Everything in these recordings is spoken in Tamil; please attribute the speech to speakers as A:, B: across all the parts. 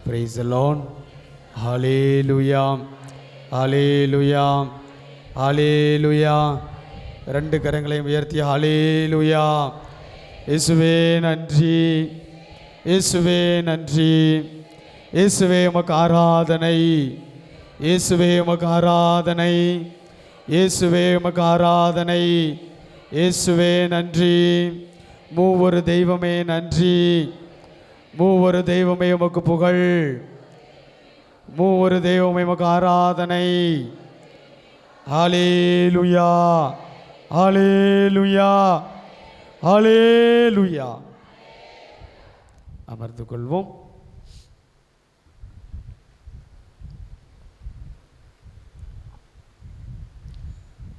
A: Praise the Lord. Hallelujah. Hallelujah. Hallelujah. ரெண்டு கரங்களையும் உயர்த்தி ஹல்லேலூயா. இயேசுவே நன்றி, இயேசுவே நன்றி, இயேசுவே உமக்கு ஆராதனை, இயேசுவே உமக்கு ஆராதனை, இயேசுவே உமக்கு ஆராதனை, இயேசுவே நன்றி. மூவொரு தெய்வமே நன்றி, மூவொரு தெய்வமே உமக்கு புகழ், மூவொரு தெய்வமே உமக்கு ஆராதனை. ஹல்லேலூயா, ஹல்லேலூயா, ஹல்லேலூயா. அமர்ந்து கொள்வோம்.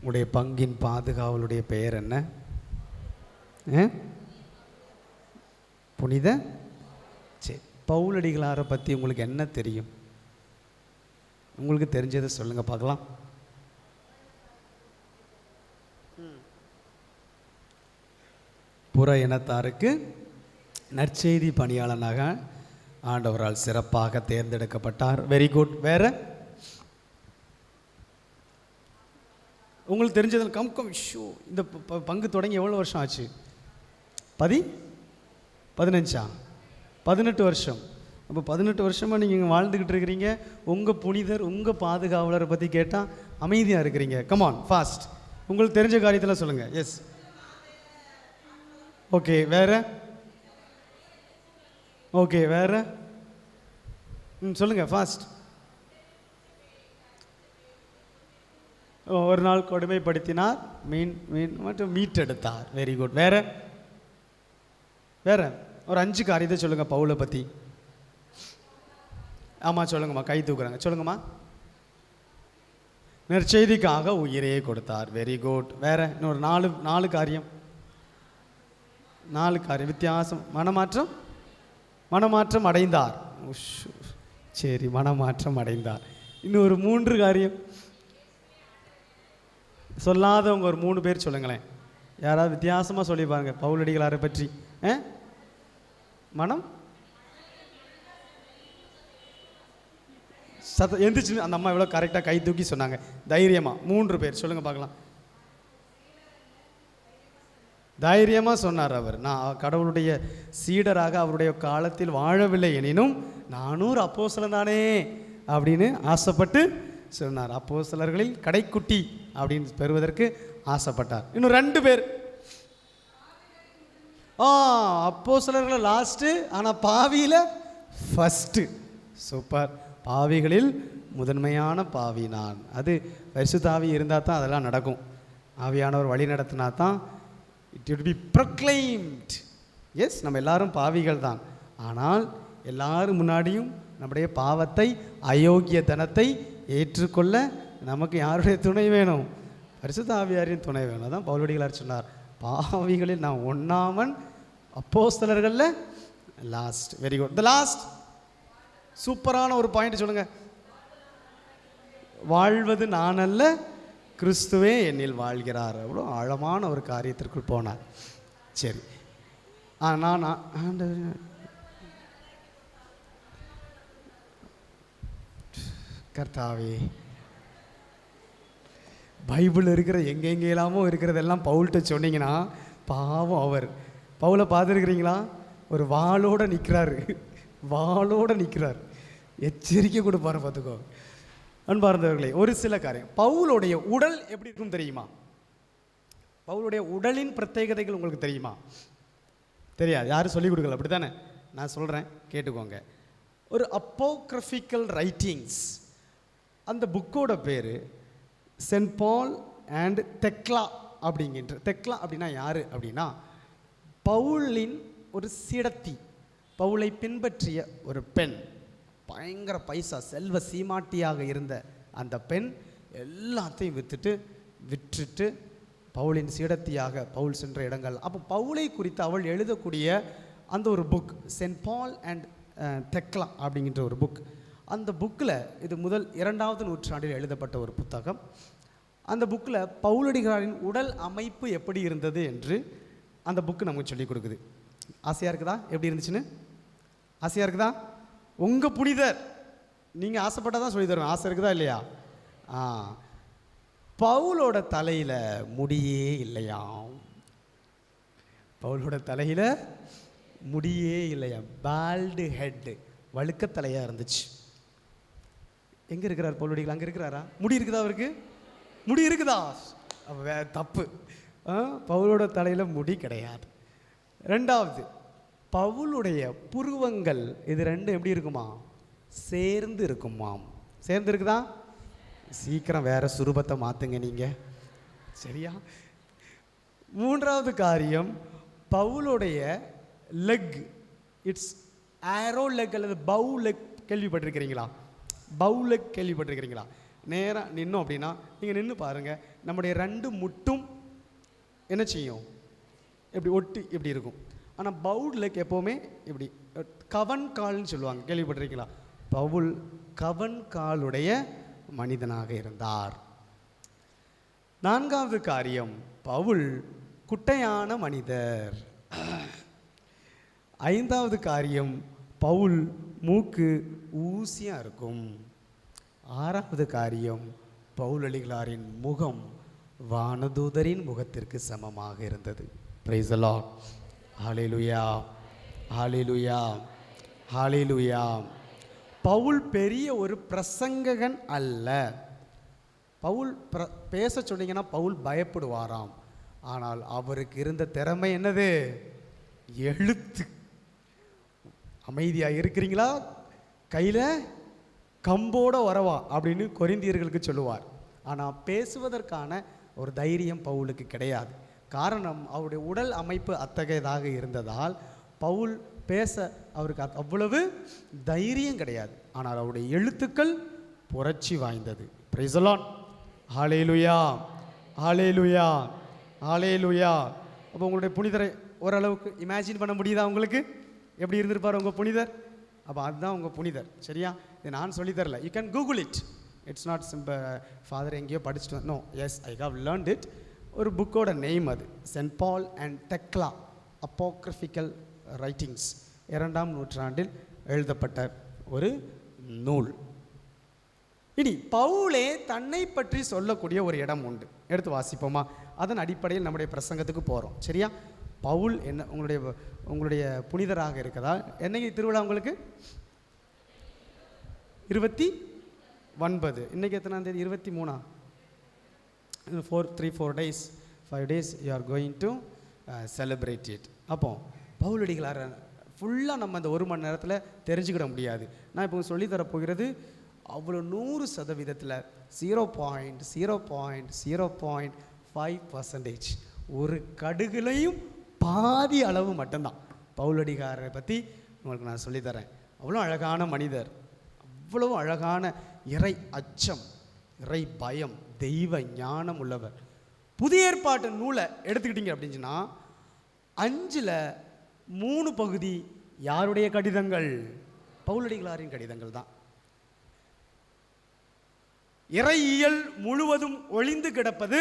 A: உடைய பங்கின் பாதுகாவலுடைய பெயர் என்ன? புனித பவுலடிகளாரை பற்றி உங்களுக்கு என்ன தெரியும்? உங்களுக்கு தெரிஞ்சதை சொல்லுங்க பார்க்கலாம். புற இனத்தாருக்கு நற்செய்தி பணியாளனாக ஆண்டவரால் சிறப்பாக தேர்ந்தெடுக்கப்பட்டார். Very good. வேற உங்களுக்கு தெரிஞ்சதில் கம் ஷோ. இந்த பங்கு தொடங்கி எவ்வளோ வருஷம் ஆச்சு? 15 18 வருஷம். அப்போ 18 வருஷமாக நீங்கள் இங்கே வாழ்ந்துக்கிட்டு இருக்கிறீங்க. உங்கள் புனிதர், உங்கள் பாதுகாவலரை பற்றி கேட்டால் அமைதியாக இருக்கிறீங்க. Come on fast. உங்களுக்கு தெரிஞ்ச காரியத்தில் சொல்லுங்கள். எஸ். ஓகே. வேற? ஓகே. வேற? சொல்லுங்கள் ஃபாஸ்ட். ஒரு நாள் கொடுமைப்படுத்தினார், மீன் மற்றும் மீட்டெடுத்தார். Very good. வேற? வேற ஒரு 5 காரியத்தை சொல்லுங்கள் பவுலை பற்றி. ஆமாம் சொல்லுங்கம்மா, கை தூக்குறாங்க. சொல்லுங்கம்மா. நற்செய்திக்காக உயிரையே கொடுத்தார். Very good. வேற இன்னொரு 4 காரியம். 4 காரியம் வித்தியாசம். மனமாற்றம் அடைந்தார். சரி, மனமாற்றம் அடைந்தார். இன்னொரு 3 காரியம் சொல்லாதவங்க ஒரு 3 பேர் சொல்லுங்களேன். யாராவது வித்தியாசமாக சொல்லி பாருங்க பவுலடிகளாரை பற்றி. மனம் எந்திரிச்சு அந்த அம்மா எவ்வளோ கரெக்டாக கை தூக்கி சொன்னாங்க. தைரியமாக 3 பேர் சொல்லுங்க பார்க்கலாம். தைரியமாக சொன்னார் அவர். நான் கடவுளுடைய சீடராக அவருடைய காலத்தில் வாழவில்லை எனினும் 400 அப்போஸ்தலன் தானே அப்படின்னு ஆசைப்பட்டு சொன்னார். அப்போஸ்தலர்களில் கடைக்குட்டி அப்படின்னு பெறுவதற்கு ஆசைப்பட்டார். இன்னும் 2 பேர். அப்போஸ்தலர்கள் லாஸ்ட்டு, ஆனால் பாவியில் ஃபஸ்ட்டு. சூப்பர். பாவிகளில் முதன்மையான பாவி நான். அது பரிசுத்த ஆவி இருந்தால் தான் அதெல்லாம் நடக்கும். ஆவியானவர் வழி நடத்தினா தான் it will be proclaimed. Yes, நம்ம எல்லாரும் பாவிகள் தான். ஆனால் எல்லாரும் முன்னாடியும் நம்முடைய பாவத்தை, அயோக்கியத்தனத்தை ஏற்றுக்கொள்ள நமக்கு யாருடைய துணை வேணும்? பரிசுத்த ஆவியாரின் துணை வேணும். அதான் பவுலடிகளார் சொன்னார், பாவிகளில் நான் ஒன்றாமன், அப்போஸ்தலர்களில் last. Very good. The last. சூப்பரான ஒரு பாயிண்ட் சொல்லுங்க. வாழ்வது நான் அல்ல, கிறிஸ்துவே என்னில் வாழ்கிறார். அவ்வளோ ஆழமான ஒரு காரியத்திற்குள் போனார். சரி, நான் கர்த்தாவே, பைபிள் இருக்கிற எங்கெங்கெல்லாமோ இருக்கிறதெல்லாம் பவுல்கிட்ட சொன்னீங்கன்னா பாவம். அவர் பவுலை பார்த்துருக்கிறீங்களா? ஒரு வாளோடு நிற்கிறாரு, வாளோடு நிற்கிறார். எச்சரிக்கை கொடுப்பாரு, பார்த்துக்கோ. அன்பார்ந்தவர்களே, ஒரு சில காரியம். பவுலுடைய உடல் எப்படி இருக்கும் தெரியுமா? பவுலுடைய உடலின் பிரத்யேகதைகள் உங்களுக்கு தெரியுமா? தெரியாது. யாரும் சொல்லிக் கொடுக்கல, அப்படி தானே? நான் சொல்கிறேன், கேட்டுக்கோங்க. ஒரு அப்போக்ரிஃபிக்கல் ரைட்டிங்ஸ், அந்த புக்கோட பேர் சென்ட் பால் அண்ட் தெக்லா அப்படிங்கின்ற. தெக்லா அப்படின்னா யார் அப்படின்னா, பவுலின் ஒரு சிடத்தி, பவுலை பின்பற்றிய ஒரு பெண். பயங்கர பைசா, செல்வ சீமாட்டியாக இருந்த அந்த பெண் எல்லாத்தையும் விற்றுட்டு பவுலின் சீடத்தியாக பவுல் சென்ற இடங்கள். அப்போ பவுலை குறித்து அவள் எழுதக்கூடிய அந்த ஒரு புக் சென்ட் பால் அண்ட் தெக்லா அப்படிங்கிற ஒரு புக். அந்த புக்கில், இது 2வது நூற்றாண்டில் எழுதப்பட்ட ஒரு புத்தகம். அந்த புக்கில் பவுலடிகளாரின் உடல் அமைப்பு எப்படி இருந்தது என்று அந்த புக்கு நமக்கு சொல்லிக் கொடுக்குது. ஆசையாக இருக்குதா? எப்படி இருந்துச்சுன்னு ஆசையாக இருக்குதா? உங்கள் புனிதர், நீங்கள் ஆசைப்பட்டால் தான் சொல்லி தருவேன். ஆசை இருக்குதா இல்லையா? பவுலோட தலையில் முடியே இல்லையாம். பவுலோட தலையில் முடியே இல்லையா, பால்டு ஹெட்டு, வழுக்க தலையாக இருந்துச்சு. எங்கே இருக்கிறார் பவுலடிகள்? அங்கே இருக்கிறாரா? முடி இருக்குதா அவருக்கு? முடி இருக்குதா? தப்பு. பவுலோட தலையில் முடி கிடையாது. ரெண்டாவது, பவுலுடைய புருவங்கள் இது ரெண்டும் எப்படி இருக்குமா? சேர்ந்து இருக்குமாம். சேர்ந்து இருக்குதா? சீக்கிரம் வேற சுரூபத்தை மாற்றுங்க நீங்கள், சரியா? மூன்றாவது காரியம், பவுலுடைய லெக், இட்ஸ் ஆரோ லெக் அல்லது பவு லெக் கேள்விப்பட்டிருக்கிறீங்களா? பவு லெக் கேள்விப்பட்டிருக்கிறீங்களா? நேராக நின்னோம் அப்படின்னா, நீங்கள் நின்று பாருங்கள், நம்முடைய ரெண்டு முட்டும் என்ன செய்யும்? இப்படி ஒட்டி இப்படி இருக்கும். ஆனால் பவுல் லெக் எப்போவுமே இப்படி கவன் கால்னு சொல்லுவாங்க, கேள்விப்பட்டிருக்கீங்களா? பவுல் கவன் காலுடைய மனிதனாக இருந்தார். நான்காவது காரியம், பவுல் குட்டையான மனிதர். ஐந்தாவது காரியம், பவுல் மூக்கு ஊசியாக இருக்கும். ஆறாவது காரியம், பவுலடிகளாரின் முகம் வானதூதரின் முகத்திற்கு சமமாக இருந்தது. Praise the Lord. Hallelujah, hallelujah, hallelujah. Paul பெரிய ஒரு பிரசங்ககன் அல்ல. பவுல் பேச சொன்னீங்கன்னா பவுல் பயப்படுவாராம். ஆனால் அவருக்கு இருந்த திறமை என்னது? எழுத்து. அமைதியாக இருக்கிறீங்களா, கையில் கம்போட வரவா அப்படின்னு கொரிந்தியர்களுக்கு சொல்லுவார். ஆனால் பேசுவதற்கான ஒரு தைரியம் பவுலுக்கு கிடையாது. காரணம், அவருடைய உடல் அமைப்பு அத்தகையதாக இருந்ததால் பவுல் பேச அவருக்கு அவ்வளவு தைரியம் கிடையாது. ஆனால் அவருடைய எழுத்துக்கள் புரட்சி வாய்ந்தது. Praise the Lord. Hallelujah, hallelujah, hallelujah. அப்போ உங்களுடைய புனிதரை ஓரளவுக்கு இமேஜின் பண்ண முடியுதா உங்களுக்கு? எப்படி இருந்திருப்பார் உங்கள் புனிதர்? அப்போ அதுதான் உங்கள் புனிதர், சரியா? இது நான் சொல்லித்தரல, you can google it. It's not simple father எங்கேயோ படிச்சுட்டு no, yes I have learned it. ஒரு புக்கோட நேம் அது, saint Paul and Thecla apocryphal writings, 2ஆம் நூற்றாண்டில் எழுதப்பட்ட ஒரு நூல். இனி பவுலே தன்னை பற்றி சொல்லக்கூடிய ஒரு இடம் உண்டு, எடுத்து வாசிப்போமா? அதன் அடிப்படையில் நம்முடைய பிரசங்கத்துக்கு போகிறோம், சரியா? பவுல் என்ன உங்களுடைய புனிதராக இருக்கதா? என்னைக்கு திருவிழா உங்களுக்கு? 29. இன்றைக்கி எத்தனாம் தேதி? 23. 4 days 5 days you are going to celebrate it. அப்போ பவுலடிகளார் ஃபுல்லாக நம்ம அந்த 1 மணி நேரத்தில் தெரிஞ்சுக்கிட முடியாது. நான் இப்போ சொல்லித்தரப்போகிறது அவ்வளோ 100% 0.0.0.5% ஒரு கடுகுலையும் பாதி அளவு மட்டும்தான் பவுலடிகாரை பற்றி உங்களுக்கு நான் சொல்லித்தரேன். அவ்வளோ அழகான மனிதர், அவ்வளோ அழகான இறை அச்சம், இறை பயம், தெய்வ ஞானம் உள்ளவர். புதிய ஏற்பாட்டு நூலை எடுத்துக்கிட்டீங்க அப்படின்னு சொன்னால் 5ல் 3 பகுதி யாருடைய கடிதங்கள்? பவுலடிகளாரின் கடிதங்கள் தான். இறையியல் முழுவதும் ஒளிந்து கிடப்பது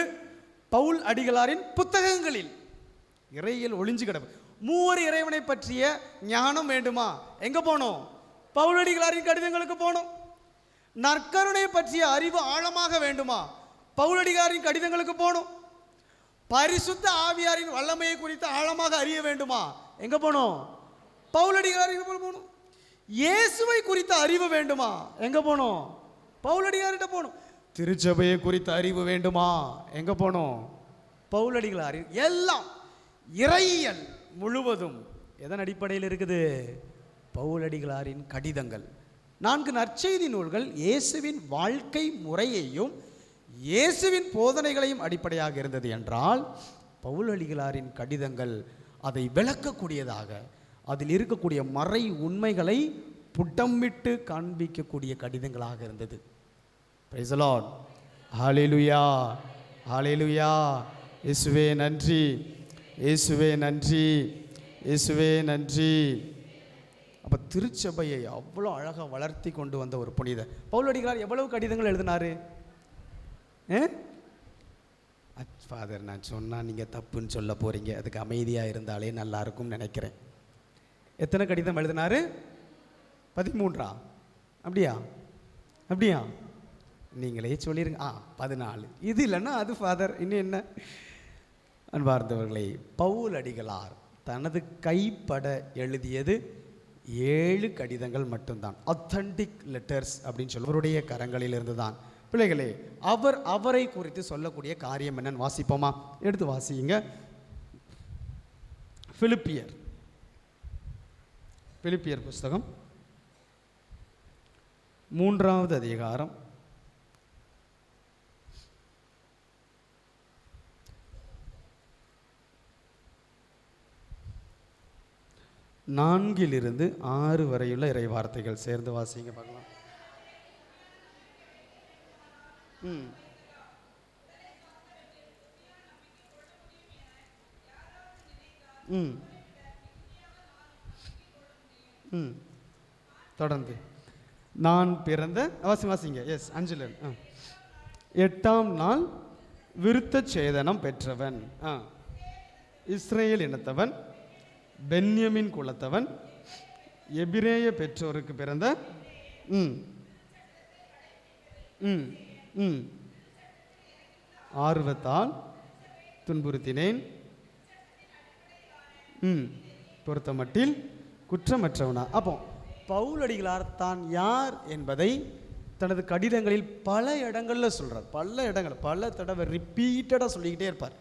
A: பவுல் அடிகளாரின் புத்தகங்களில். இறையியல் ஒளிஞ்சு கிடப்பது. மூவர் இறைவனை பற்றிய ஞானம் வேண்டுமா? எங்கே போனோம்? பவுலடிகளாரின் கடிதங்களுக்கு போனோம். நற்கருணை பற்றிய அறிவு ஆழமாக வேண்டுமா? பவுலடிகளாரின் கடிதங்களுக்கு போனோம். பரிசுத்த ஆவியாரின் வல்லமையை குறித்து ஆழமாக அறிய வேண்டுமா? எங்கே போனோம்? பவுலடிகளாருக்கு போனோம். இயேசுவை குறித்த அறிவு வேண்டுமா? எங்கே போனோம்? பவுலடிகளார்கிட்ட போனோம். திருச்சபையை குறித்த அறிவு வேண்டுமா? எங்கே போனோம்? பவுலடிகளாரின். எல்லாம் இறையியல் முழுவதும் எதன் அடிப்படையில் இருக்குது? பவுலடிகளாரின் கடிதங்கள். 4 நற்செய்தி நூல்கள் இயேசுவின் வாழ்க்கை முறையையும் இயேசுவின் போதனைகளையும் அடிப்படையாக இருந்தது என்றால், பவுலடிகளாரின் கடிதங்கள் அதை விளக்கக்கூடியதாக, அதில் இருக்கக்கூடிய மறை உண்மைகளை புட்டமிட்டு காண்பிக்கக்கூடிய கடிதங்களாக இருந்தது. Praise the Lord. Hallelujah, hallelujah. இயேசுவே நன்றி, இயேசுவே நன்றி, இயேசுவே நன்றி. அப்போ திருச்சபையை அவ்வளோ அழகாக வளர்த்தி கொண்டு வந்த ஒரு புனிதர். பவுலடிகளார் எவ்வளவு கடிதங்கள் எழுதினார்? ஃபாதர், நான் சொன்னால் நீங்கள் தப்புன்னு சொல்ல போகிறீங்க, அதுக்கு அமைதியாக இருந்தாலே நல்லா இருக்கும்னு நினைக்கிறேன். எத்தனை கடிதம் எழுதினார்? 13 அப்படியா? அப்படியா? நீங்களே சொல்லிடுங்க. 14. இது இல்லைன்னா அது ஃபாதர். இன்னும் என்ன? அன்பார்ந்தவர்களே, பவுல் அடிகளார் தனது கைப்பட எழுதியது 7 கடிதங்கள் மட்டும்தான். அத்தன்டிக் லெட்டர்ஸ் அப்படின்னு சொல்லி அவருடைய கரங்களில் இருந்து தான். பிள்ளைகளே, அவரை குறித்து சொல்லக்கூடிய காரியம் என்னன்னு வாசிப்போமா? எடுத்து வாசியுங்க. பிலிப்பியர் புஸ்தகம் 3வது அதிகாரம் 4 6 வரையுள்ள இறை வார்த்தைகள் சேர்ந்து வாசிங்க பார்க்கலாம். தொடர்ந்து நான் பிறந்த வாசிங்க. எஸ், 5 8ஆம் நாள் விருத்த சேதனம் பெற்றவன், இஸ்ரேல் இனத்தவன், பென்யமின் குலத்தவன், எபிரேய பெற்றோருக்கு பிறந்த, ஆர்வத்தால் துன்புறுத்தினேன், பொறுத்தமட்டில் குற்றமற்றவனா. அப்போ பவுலடிகளார் தான் யார் என்பதை தனது கடிதங்களில் பல இடங்களில் சொல்கிறார். பல தடவை ரிப்பீட்டடாக சொல்லிக்கிட்டே இருப்பார்.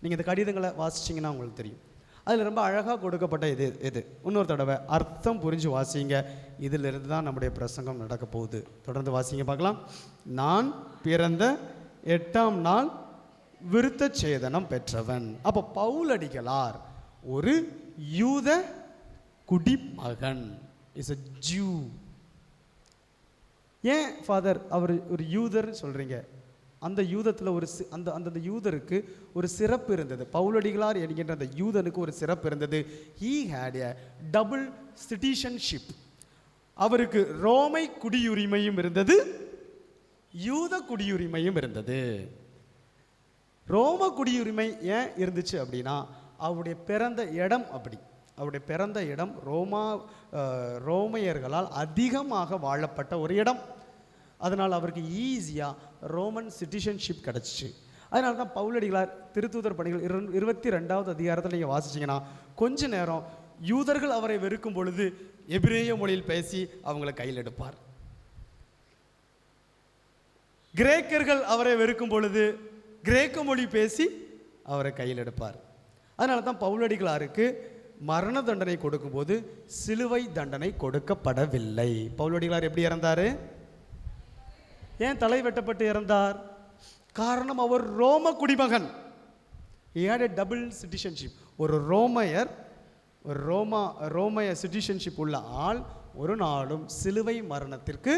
A: நீங்கள் இந்த கடிதங்களை வாசிச்சிங்கன்னா உங்களுக்கு தெரியும். அதில் ரொம்ப அழகாக கொடுக்கப்பட்ட இது இன்னொரு தடவை அர்த்தம் புரிஞ்சு வாசிங்க. இதிலிருந்து தான் நம்முடைய பிரசங்கம் நடக்க போகுது. தொடர்ந்து வாசிங்க பார்க்கலாம். நான் பிறந்த 8ஆம் நாள் விருத்த சேதனம் பெற்றவன். அப்போ பவுலடிகளார் ஒரு யூத குடிமகன், இஸ் a Jew. ஏன் ஃபாதர் அவர் ஒரு யூதர் சொல்கிறீங்க? அந்த யூதத்தில் அந்த யூதருக்கு ஒரு சிறப்பு இருந்தது. பவுலடிகளார் என்கின்ற அந்த யூதனுக்கு ஒரு சிறப்பு இருந்தது. he had a double citizenship. அவருக்கு ரோமை குடியுரிமையும் இருந்தது, யூத குடியுரிமையும் இருந்தது. ரோம குடியுரிமை ஏன் இருந்துச்சு அப்படின்னா, அவருடைய பிறந்த இடம் அப்படி. அவருடைய பிறந்த இடம் ரோமையர்களால் அதிகமாக வாழப்பட்ட ஒரு இடம். அதனால் அவருக்கு ஈஸியாக ரோமன் சிட்டிசன்ஷிப் கிடச்சிச்சு. அதனால தான் பவுலடிகளார் திருத்தூதர் பணிகள் 22வது அதிகாரத்தில் நீங்கள் வாசிச்சிங்கன்னா, கொஞ்ச நேரம் யூதர்கள் அவரை வெறுக்கும் பொழுது எபிரேய மொழியில் பேசி அவங்களை கையில் எடுப்பார். கிரேக்கர்கள் அவரை வெறுக்கும் பொழுது கிரேக்க மொழி பேசி அவரை கையில் எடுப்பார். அதனால தான் பவுலடிகளாருக்கு மரண தண்டனை கொடுக்கும்போது சிலுவை தண்டனை கொடுக்கப்படவில்லை. பவுலடிகளார் எப்படி இறந்தார்? ஏன் தலை வெட்டப்பட்டு இறந்தார்? காரணம், அவர் ரோம குடிமகன். he had a double citizenship. ஒரு ரோமைய சிட்டிசன்ஷிப் உள்ள ஆள் ஒரு நாளும் சிலுவை மரணத்திற்கு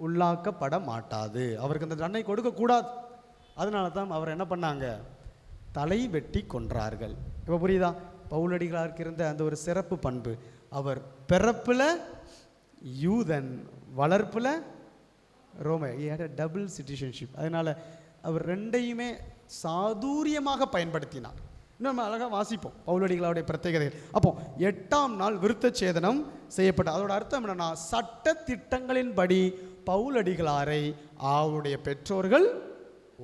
A: உள்ளாக்கப்பட மாட்டாது. அவருக்கு அந்த தண்டனை கொடுக்கக்கூடாது. அதனால தான் அவர் என்ன பண்ணாங்க? தலை வெட்டி கொன்றார்கள். இப்போ புரியுதா? பவுலடிகளாருக்கு இருந்த அந்த ஒரு சிறப்பு பண்பு, அவர் பிறப்பில் யூதன், வளர்ப்பில் ரோமை. he had a double citizenship. அதனால் அவர் ரெண்டையுமே சாதுரியமாக பயன்படுத்தினார். இன்னும் நம்ம அழகாக வாசிப்போம் பவுலடிகளாருடைய பிரத்யேகதைகள். அப்போ 8ஆம் நாள் விருத்த சேதனம் செய்யப்பட்ட அதோட அர்த்தம் என்னன்னா, சட்ட திட்டங்களின்படி பவுலடிகளாரை அவருடைய பெற்றோர்கள்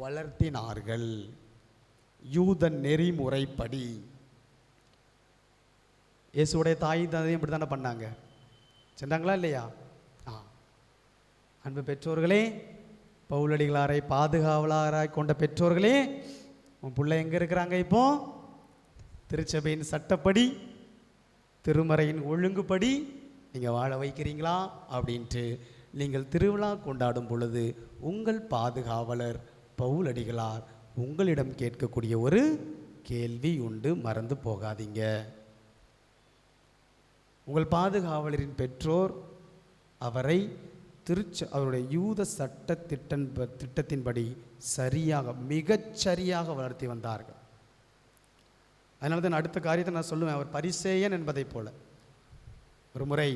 A: வளர்த்தினார்கள். யூத நெறிமுறைப்படி. இயேசுடைய தாய் தந்தையும் இப்படி தானே பண்ணாங்க, சென்றாங்களா இல்லையா? அன்பு பெற்றோர்களே, பவுலடிகளாரை பாதுகாவலராக கொண்ட பெற்றோர்களே, உன் பிள்ளை எங்கே இருக்கிறாங்க? இப்போ திருச்சபையின் சட்டப்படி, திருமறையின் ஒழுங்குப்படி நீங்கள் வாழ வைக்கிறீங்களா அப்படின்ட்டு நீங்கள் திருவிழா கொண்டாடும் பொழுது உங்கள் பாதுகாவலர் பவுலடிகளார் உங்களிடம் கேட்கக்கூடிய ஒரு கேள்வி உண்டு, மறந்து போகாதீங்க. உங்கள் பாதுகாவலரின் பெற்றோர் அவரை அவருடைய யூத சட்ட திட்டத்தின்படி சரியாக, மிகச்சரியாக வளர்த்தி வந்தார்கள். அதனால தான் அடுத்த காரியத்தை நான் சொல்லுவேன், அவர் பரிசேயன் என்பதை போல. ஒரு முறை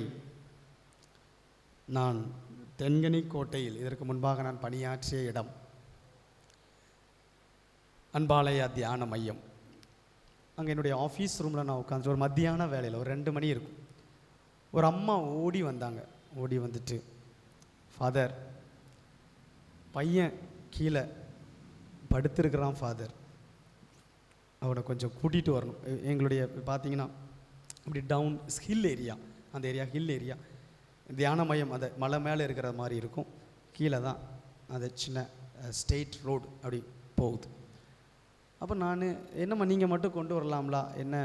A: நான் தென்கனி கோட்டையில், இதற்கு முன்பாக நான் பணியாற்றிய இடம், அன்பாலயா தியான மையம், அங்கே என்னுடைய ஆஃபீஸ் ரூமில் நான் உட்காந்து ஒரு மத்தியான வேலையில் ஒரு 2 மணி இருக்கும். ஒரு அம்மா ஓடி வந்தாங்க. ஓடி வந்துட்டு, ஃபாதர், பையன் கீழே படுத்திருக்கிறான் ஃபாதர், அவனை கொஞ்சம் கூட்டிகிட்டு வரணும். எங்களுடைய பார்த்தீங்கன்னா இப்படி டவுன் ஹில் ஏரியா, அந்த ஏரியா ஹில் ஏரியா, தியான மையம் அந்த மலை மேலே இருக்கிற மாதிரி இருக்கும். கீழே தான் அந்த சின்ன ஸ்டேட் ரோடு அப்படி போகுது. அப்போ நான், என்னம்மா நீங்கள் மட்டும் கொண்டு வரலாம்லா? என்ன,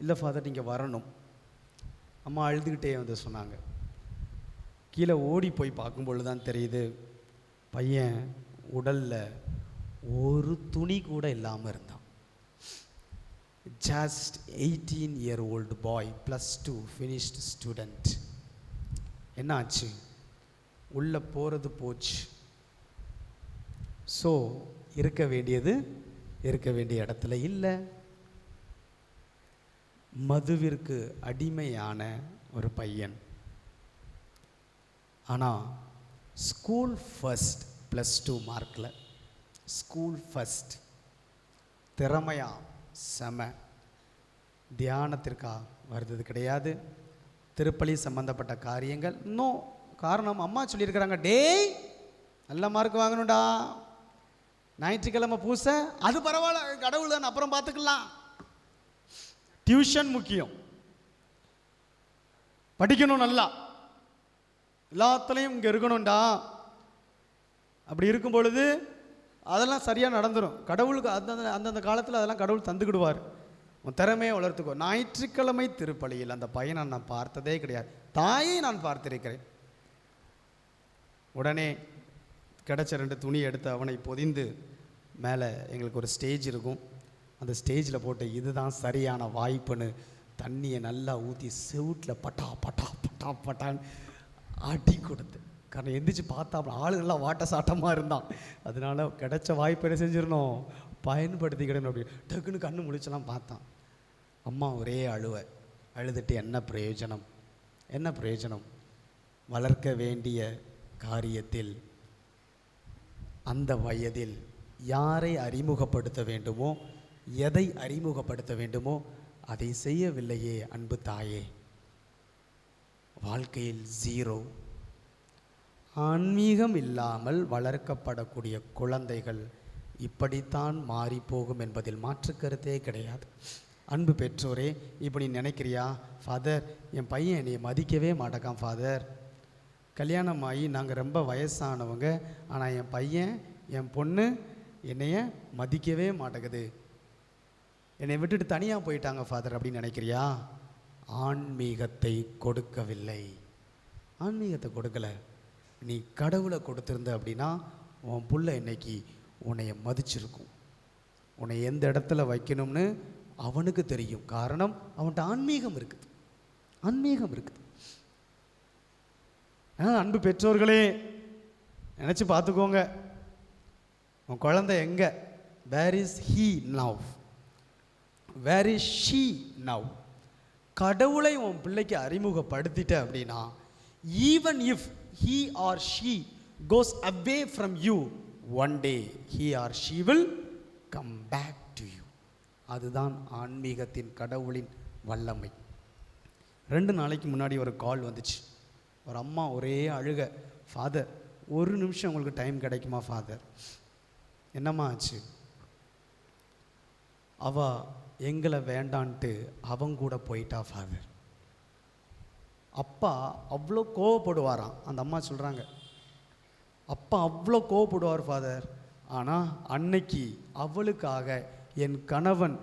A: இல்லை ஃபாதர் நீங்கள் வரணும். அம்மா அழுதுகிட்டே வந்து சொன்னாங்க. கீழே ஓடி போய் பார்க்கும்பொழுது தான் தெரியுது, பையன் உடலில் ஒரு துணி கூட இல்லாமல் இருந்தான். Just 18-year-old boy, +2 finished student. என்ன ஆச்சு? உள்ளே போகிறது போச்சு. ஸோ இருக்க வேண்டிய இடத்துல இல்லை. மதுவிற்கு அடிமையான ஒரு பையன். ஆனால் ஸ்கூல் ஃபர்ஸ்ட், +2 மார்க்கில் ஸ்கூல் ஃபர்ஸ்ட், திறமையா செம. தியானத்திற்கா வருது கிடையாது, திருப்பலி சம்பந்தப்பட்ட காரியங்கள் நோ. காரணம், அம்மா சொல்லியிருக்கிறாங்க, டேய் நல்ல மார்க் வாங்கணும்டா, ஞாயிற்றுக்கிழமை பூச அது பரவாயில்ல, கடவுள் தான், அப்புறம் பார்த்துக்கலாம். டியூஷன் முக்கியம், படிக்கணும், நல்லா எல்லாத்துலேயும் இங்கே இருக்கணும்டா. அப்படி இருக்கும் பொழுது அதெல்லாம் சரியாக நடந்துடும். கடவுளுக்கு அந்தந்த காலத்தில் அதெல்லாம் கடவுள் தந்துக்கிடுவார். உன் திறமையை வளர்த்துக்கோ. ஞாயிற்றுக்கிழமை திருப்பலியில் அந்த பையனை நான் பார்த்ததே கிடையாது, தாயை நான் பார்த்திருக்கிறேன். உடனே கிடைச்ச 2 துணி எடுத்து அவனை பொதிந்து மேலே எங்களுக்கு ஒரு ஸ்டேஜ் இருக்கும், அந்த ஸ்டேஜில் போட்டு இதுதான் சரியான வாய்ப்புன்னு தண்ணியை நல்லா ஊற்றி செவுட்டில் பட்டா பட்டா பட்டா பட்டான்னு அடி கொடுத்து. காரணம் எந்திரிச்சு பார்த்தா ஆளு நல்லா வாட்ட சாட்டமாக இருந்தான். அதனால கிடைச்ச வாய்ப்பு என்ன செஞ்சிடணும், பயன்படுத்திக்கிடணும். அப்படி டக்குன்னு கண்ணு முழிச்செல்லாம் பார்த்தான். அம்மா ஒரே அழுதுட்டு, என்ன பிரயோஜனம்? வளர்க்க வேண்டிய காரியத்தில் அந்த வயதில் யாரை அறிமுகப்படுத்த வேண்டுமோ, எதை அறிமுகப்படுத்த வேண்டுமோ அதை செய்யவில்லையே அன்பு தாயே. வாழ்க்கையில் 0. ஆன்மீகம் இல்லாமல் வளர்க்கப்படக்கூடிய குழந்தைகள் இப்படித்தான் மாறிப்போகும் என்பதில் மாற்று கருத்தே கிடையாது. அன்பு பெற்றோரே, இப்போ நீ நினைக்கிறியா, ஃபாதர் என் பையன் என்னை மதிக்கவே மாட்டேக்கான் ஃபாதர், கல்யாணம் ஆகி நாங்கள் ரொம்ப வயசானவங்க, ஆனால் என் பையன் என் பொண்ணு என்னைய மதிக்கவே மாட்டேங்குது, என்னை விட்டுட்டு தனியாக போயிட்டாங்க ஃபாதர் அப்படின்னு நினைக்கிறியா? ஆன்மீகத்தை கொடுக்கவில்லை, ஆன்மீகத்தை கொடுக்கலை. நீ கடவுளை கொடுத்துருந்த அப்படின்னா உன் புள்ள இன்னைக்கு உன்னைய மதிச்சிருக்கும். உன்னை எந்த இடத்துல வைக்கணும்னு அவனுக்கு தெரியும். காரணம், அவன்கிட்ட ஆன்மீகம் இருக்குது. அன்பு பெற்றோர்களே, நினச்சி பார்த்துக்கோங்க, உன் குழந்தை எங்கே, where is he now, where is she now? கடவுளை உன் பிள்ளைக்கு அறிமுகப்படுத்திட்ட அப்படின்னா, even if he or she goes away from you, one day he or she will come back to you. அதுதான் ஆன்மீகத்தின் கடவுளின் வல்லமை. 2 நாளைக்கு முன்னாடி ஒரு கால் வந்துச்சு. ஒரு அம்மா ஒரே அழுக, ஃபாதர் ஒரு நிமிஷம் உங்களுக்கு டைம் கிடைக்குமா ஃபாதர்? என்னம்மா ஆச்சு? அவ எங்களை வேண்டான்ட்டு அவங்க கூட போயிட்டா ஃபாதர். அப்பா அவ்வளோ கோவப்படுவாராம். அந்த அம்மா சொல்கிறாங்க, அப்பா அவ்வளோ கோவப்படுவார் ஃபாதர், ஆனால் அன்னைக்கு அவளுக்காக என் கணவன்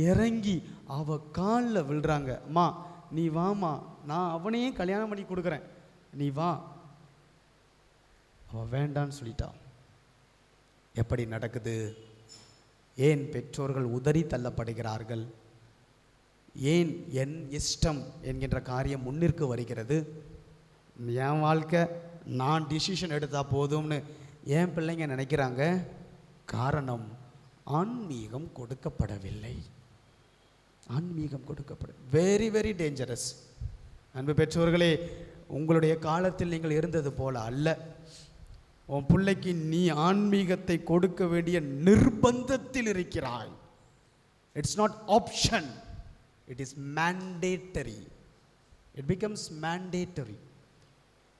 A: இறங்கி அவ காலில் விழுறாங்க. அம்மா நீ வாம்மா, நான் அவனையே கல்யாணம் பண்ணி கொடுக்குறேன், நீ வா. அவள் வேண்டான்னு சொல்லிட்டா. எப்படி நடக்குது? ஏன் பெற்றோர்கள் உதறி தள்ளப்படுகிறார்கள்? ஏன் என் இஷ்டம் என்கின்ற காரியம் முன்னிற்கு வருகிறது? என் வாழ்க்கை நான் டிசிஷன் எடுத்தால் போதும்னு என் பிள்ளைங்க நினைக்கிறாங்க. காரணம், ஆன்மீகம் கொடுக்கப்படவில்லை. ஆன்மீகம் வெரி வெரி டேஞ்சரஸ். அன்பு பெற்றோர்களே, உங்களுடைய காலத்தில் நீங்கள் இருந்தது போல அல்ல. உன் பிள்ளைக்கு நீ ஆன்மீகத்தை கொடுக்க வேண்டிய நிர்பந்தத்தில் இருக்கிறாய். It's not option, it is mandatory. It becomes mandatory.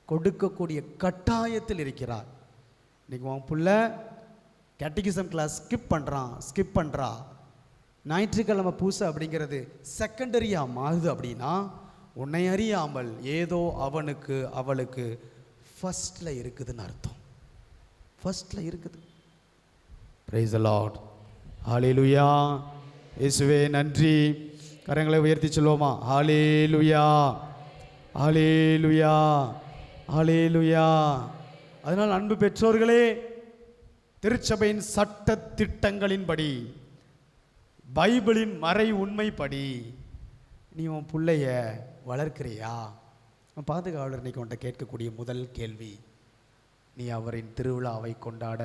A: கொடுக்கக்கூடிய கட்டாயத்தில் இருக்கிறார். இன்னைக்கு உன் புள்ள கேட்டகிசம் கிளாஸ் ஸ்கிப் பண்ணுறா, ஞாயிற்றுக்கிழமை பூசை அப்படிங்கிறது செகண்டரியாக மாறுது அப்படின்னா உன்னை அறியாமல் ஏதோ அவனுக்கு அவளுக்கு ஃபர்ஸ்டில் இருக்குதுன்னு அர்த்தம். ஃபர்ஸ்டில் இருக்குது. Praise the Lord. ஹல்லேலூயா. இயேசுவே நன்றி. கரங்களை உயர்த்தி சொல்லுவோமா? ஹல்லேலூயா, ஹல்லேலூயா, ஹல்லேலூயா. அதனால் அன்பு பெற்றோர்களே, திருச்சபையின் சட்ட திட்டங்களின்படி, பைபிளின் மறை உண்மைப்படி நீ உன் பிள்ளைய வளர்க்கிறியா? பாதுகாவலர் இன்னைக்கு உன்கிட்ட கேட்கக்கூடிய முதல் கேள்வி, நீ அவரின் திருவிழாவை கொண்டாட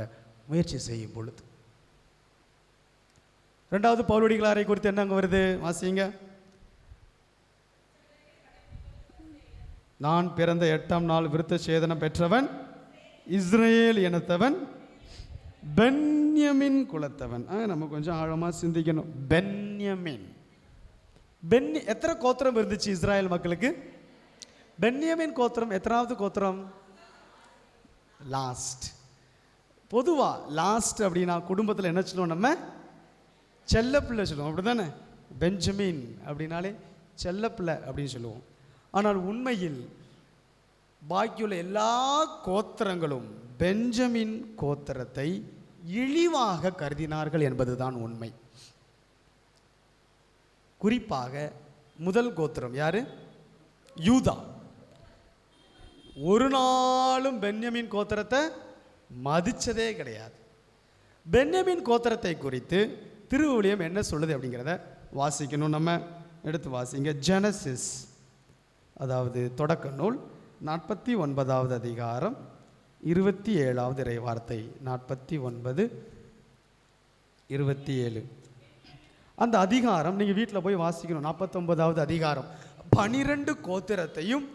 A: முயற்சி செய்யும் பொழுது. ரெண்டாவது பவுலடிகளாரை குறித்து என்ன அங்கே வருது? வாசிங்க. நான் பிறந்த 8ஆம் நாள் விருத்த சேதனம் பெற்றவன், இஸ்ரேல் இனத்தவன், பென்யமின் குலத்தவன். நம்ம கொஞ்சம் ஆழமாக சிந்திக்கணும். பென்யமின், எத்தனை கோத்திரம் இருந்துச்சு இஸ்ராயல் மக்களுக்கு? பென்யமின் கோத்திரம் எத்தனாவது கோத்திரம்? லாஸ்ட். பொதுவாக லாஸ்ட் அப்படின்னா குடும்பத்தில் என்ன சொல்லுவோம்? நம்ம செல்லப்பிள்ளை சொல்லுவோம், அப்படி தானே? பெஞ்சமின் அப்படின்னாலே செல்லப்பிள்ளை அப்படின்னு சொல்லுவோம். ஆனால் உண்மையில் பாக்கியுள்ள எல்லா கோத்திரங்களும் பெஞ்சமின் கோத்திரத்தை இழிவாக கருதினார்கள் என்பதுதான் உண்மை. குறிப்பாக முதல் கோத்திரம் யாரு? யூதா. ஒரு நாளும் பென்யமின் கோத்திரத்தை மதிச்சதே கிடையாது. பென்யமின் கோத்திரத்தை குறித்து திருவிவிலியம் என்ன சொல்லுது அப்படிங்கிறத வாசிக்கணும். நம்ம எடுத்து வாசிங்க. ஜெனசிஸ், அதாவது தொடக்க நூல், 49வது அதிகாரம் 27வது இறைவார்த்தை. 49:27 அந்த அதிகாரம் நீங்கள் வீட்டில் போய் வாசிக்கணும். 49வது அதிகாரம் 12 கோத்திரத்தையும்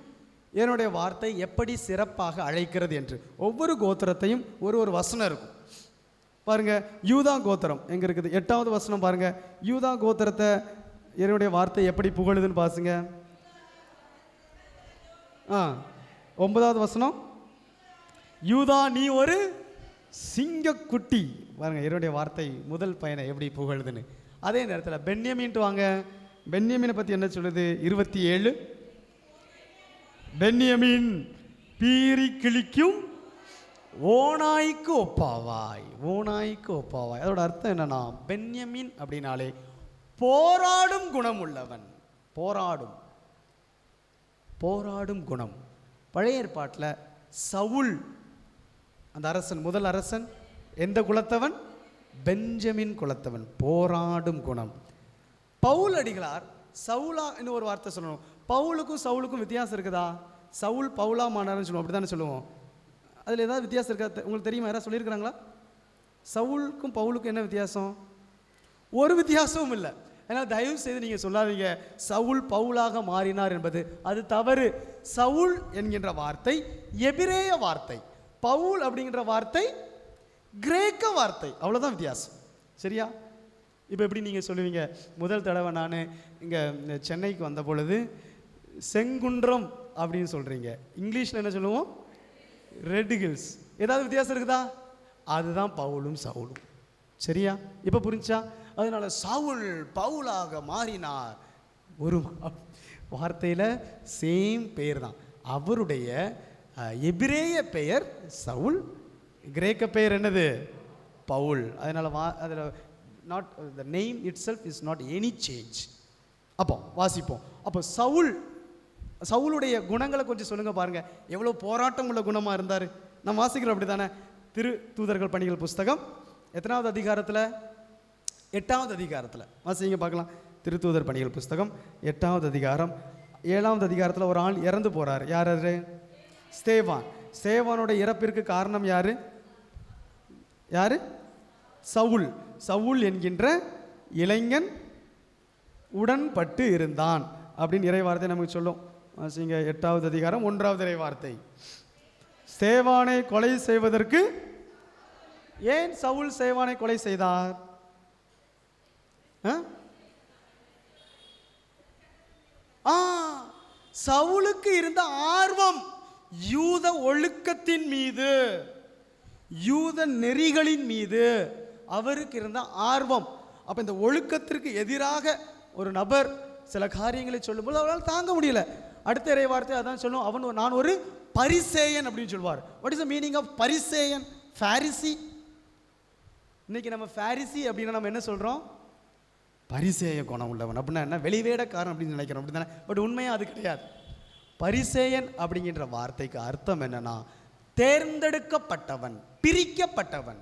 A: என்னுடைய வார்த்தை எப்படி சிறப்பாக அழைக்கிறது என்று. ஒவ்வொரு கோத்திரத்தையும் ஒரு வசனம் இருக்கும். பாருங்க, யூதா கோத்திரம் எங்க இருக்குது? 8வது வசனம் பாருங்க. யூதா கோத்திரத்தை என்னுடைய வார்த்தை எப்படி புகழுதுன்னு பாசுங்க. 9வது வசனம், யூதா நீ ஒரு சிங்கக்குட்டி. பாருங்க, என்னுடைய வார்த்தை முதல் பையனை எப்படி புகழுதுன்னு. அதே நேரத்தில் பென்யமீன்ட்டு வாங்க. பென்யமீனை பற்றி என்ன சொல்லுது? 27, பென்யமீன் பீறி கிழிக்கும் ஓநாய்க்கு ஒப்பாவாய். ஓநாய்க்கு ஒப்பாவாய் அதோட அர்த்தம் என்னன்னா, பென்யமீன் அப்படின்னாலே போராடும் குணம் உள்ளவன். போராடும் குணம். பழைய ஏற்பாட்டில் சவுல் அந்த அரசன், முதல் அரசன் எந்த குலத்தவன்? பெஞ்சமின் குலத்தவன். போராடும் குணம். பவுல் அடிகளார் சவுலா இன்னும் ஒரு வார்த்தை சொல்லணும். பவுலுக்கும் சவுலுக்கும் வித்தியாசம் இருக்குதா? சவுல் பவுலா மானார்னு சொல்லுவோம், அப்படி தானே சொல்லுவோம். அதில் ஏதாவது வித்தியாசம் இருக்கா? உங்களுக்கு தெரியுமா? யாராவது சொல்லியிருக்கிறாங்களா? சவுலுக்கும் பவுலுக்கும் என்ன வித்தியாசம்? ஒரு வித்தியாசமும் இல்லை. அதனால் தயவு செய்து நீங்கள் சொல்லாதீங்க சவுல் பவுலாக மாறினார் என்பது. அது தவறு. சவுல் என்கின்ற வார்த்தை எபிரேய வார்த்தை, பவுல் அப்படிங்கிற வார்த்தை கிரேக்க வார்த்தை, அவ்வளோதான் வித்தியாசம். சரியா? இப்போ எப்படி நீங்கள் சொல்லுவீங்க? முதல் தடவை நான் இங்கே சென்னைக்கு வந்த பொழுது செங்குன்றம் அப்படின்னு சொல்கிறீங்க. இங்கிலீஷில் என்ன சொல்லுவோம்? Red hills. ஏதாவது வித்தியாசம் இருக்குதா? அதுதான் பவுலும் சவுலும். சரியா? இப்போ புரிஞ்சா? அதனால சவுல் பவுலாக மாறினார். ஒரு வார்த்தையில் சேம் பெயர் தான். அவருடைய எபிரேய பெயர் சவுல், கிரேக்க பெயர் என்னது? பவுல். அதனால் அதில் not the name itself is not any change. அப்போ வாசிப்போம். அப்போ சவுலுடைய குணங்களை கொஞ்சம் சொல்லுங்க. பாருங்க எவ்வளோ போராட்டம் உள்ள குணமாக இருந்தார். நம்ம வாசிக்கிறோம், அப்படி தானே? திரு தூதர்கள் பணிகள் புஸ்தகம் எத்தனாவது அதிகாரத்தில்? 8வது அதிகாரத்தில் வாசிங்க பார்க்கலாம். திருத்தூதர் பணிகள் புஸ்தகம் 8வது அதிகாரம் 7வது அதிகாரத்தில் ஒரு ஆள் இறந்து போகிறார். யார் அது? ஸ்தேவான். ஸ்தேவானோட இறப்பிற்கு காரணம் யாரு? சவுல். சவுல் என்கின்ற இளைஞன் உடன்பட்டு இருந்தான் அப்படின்னு இறைவார்த்தை நமக்கு சொல்லும். வாசிங்க 8வது அதிகாரம் 1வது இறைவார்த்தை. ஸ்தேவானை கொலை செய்வதற்கு ஏன் சவுல் ஸ்தேவானை கொலை செய்தார்? சவுலுக்கு இருந்த ஆர்வம் யூத ஒழுக்கத்தின் மீது, யூத நெறிகளின் மீது அவருக்கு இருந்த ஆர்வம். அப்போ இந்த ஒழுக்கத்திற்கு எதிராக ஒரு நபர் சில காரியங்களை சொல்லும்போது அவரால் தாங்க முடியல. அடுத்த இறை வார்த்தை அதான் சொல்லும், நான் ஒரு பரிசேயன் அப்படின்னு சொல்வார். What is the meaning of பரிசேயன்? பாரிசி. இன்னைக்கு நம்ம பாரிசி அப்படின்னா நம்ம என்ன சொல்கிறோம்? பரிசேய குணம் உள்ளவன் அப்படின்னா என்ன? வெளிவேடக்காரன் அப்படின்னு நினைக்கிறோம், அப்படி தானே? பட் உண்மையாக அது கிடையாது. பரிசேயன் அப்படிங்கிற வார்த்தைக்கு அர்த்தம் என்னன்னா, தேர்ந்தெடுக்கப்பட்டவன், பிரிக்கப்பட்டவன்.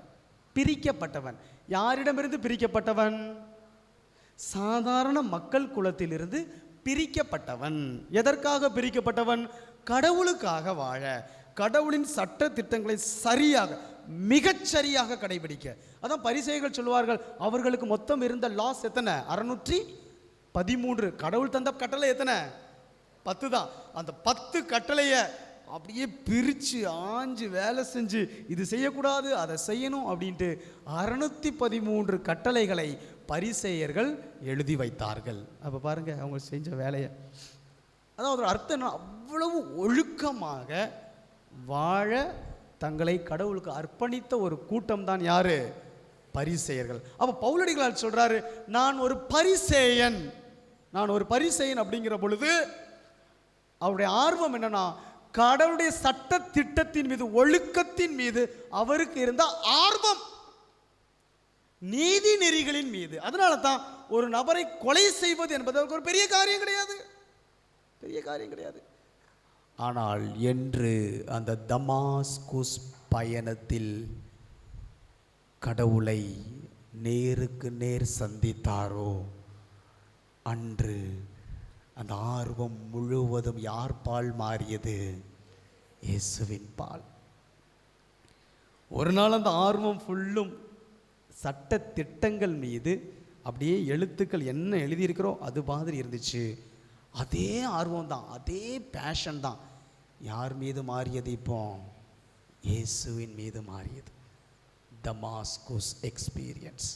A: பிரிக்கப்பட்டவன் யாரிடமிருந்து பிரிக்கப்பட்டவன்? சாதாரண மக்கள் குலத்திலிருந்து பிரிக்கப்பட்டவன். எதற்காக பிரிக்கப்பட்டவன்? கடவுளுக்காக வாழ, கடவுளின் சட்ட திட்டங்களை சரியாக, மிகச்சரியாக கடைபிடிக்க. அதான் பரிசேயர்கள் சொல்லுவார்கள், அவர்களுக்கு மொத்தம் இருந்த லாஸ் எத்தனை? 613. கடவுள் தந்த கட்டளை எத்தனை? 10 தான். அந்த 10 கட்டளையை அப்படியே பிரித்து ஆஞ்சு வேலை செஞ்சு இது செய்யக்கூடாது அதை செய்யணும் அப்படின்ட்டு 613 கட்டளைகளை பரிசேயர்கள் எழுதி வைத்தார்கள். அப்போ பாருங்க அவங்க செஞ்ச வேலையை. அதாவது அர்த்தம் என்ன? அவ்வளவு ஒழுக்கமாக வாழ தங்களை கடவுளுக்கு அர்ப்பணித்த ஒரு கூட்டம் தான் யாரு? பரிசேயர்கள். அப்போ பவுலடிகளார் சொல்றாரு, நான் ஒரு பரிசேயன். நான் ஒரு பரிசேயன் அப்படிங்கிற பொழுது அவருடைய ஆர்வம் என்னன்னா, கடவுளுடைய சட்ட திட்டத்தின் மீது, ஒழுக்கத்தின் மீது அவருக்கு இருந்த ஆர்வம், நீதி நெறிகளின் மீது. அதனால தான் ஒரு நபரை கொலை செய்வது என்பது அவருக்கு ஒரு பெரிய காரியம் கிடையாது, பெரிய காரியம் கிடையாது. ஆனால் என்று அந்த தமாஸ்குஸ் பயணத்தில் கடவுளை நேருக்கு நேர் சந்தித்தாரோ அன்று அந்த ஆர்வம் முழுவதும் யார் பால் மாறியது? இயேசுவின் பால். ஒரு நாள் அந்த ஆர்வம் ஃபுல்லும் சட்ட திட்டங்கள் மீது, அப்படியே எழுத்துக்கள் என்ன எழுதியிருக்கிறோ அது மாதிரி இருந்துச்சு. அதே ஆர்வம் தான், அதே பேஷன் தான் யார் மீது மாறியது? இப்போ இயேசுவின் மீது மாறியது. தமாஸ்குஸ் எக்ஸ்பீரியன்ஸ்.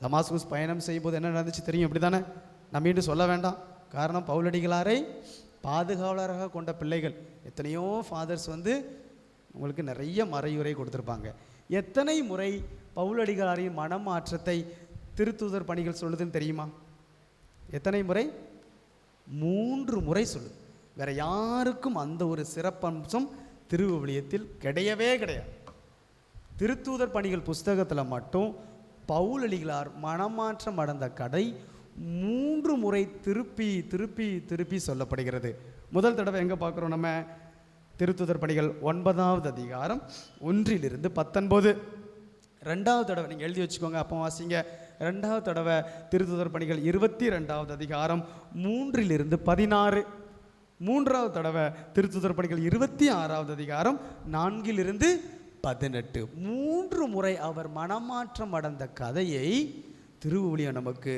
A: தமாஸ்குஸ் பயணம் செய்யும்போது என்ன நடந்துச்சு தெரியும், அப்படி தானே? நம்ம மீண்டும் சொல்ல வேண்டாம். காரணம், பவுலடிகளாரை பாதுகாவலராக கொண்ட பிள்ளைகள். எத்தனையோ ஃபாதர்ஸ் உங்களுக்கு நிறைய மறையுரை கொடுத்துருப்பாங்க. எத்தனை முறை பவுலடிகளாரின் மனமாற்றத்தை திருத்தூதர் பணிகள் சொல்லுதுன்னு தெரியுமா? எத்தனை முறை? 3 முறை சொல்லுது. வேற யாருக்கும் அந்த ஒரு சிறப்பம்சம் திருவிவிலியத்தில் கிடையவே கிடையாது. திருத்தூதர் பணிகள் புஸ்தகத்தில் மட்டும் பவுலடிகளார் மனமாற்றம் அடைந்த கதை 3 முறை திருப்பி திருப்பி திருப்பி சொல்லப்படுகிறது. முதல் தடவை எங்கே பார்க்குறோம் நம்ம? திருத்தூதர் பணிகள் 9வது அதிகாரம் 1 - 19. 2வது தடவை நீங்கள் எழுதி வச்சுக்கோங்க, அப்போ வாசிங்க. 2வது தடவை திருத்தூதர் பணிகள் 22வது அதிகாரம் 3 - 16. 3வது தடவை திருத்தூதர் பணிகள் 26வது அதிகாரம் 4 - 18. 3 முறை அவர் மனமாற்றம் அடைந்த கதையை திருவிவிலியம் நமக்கு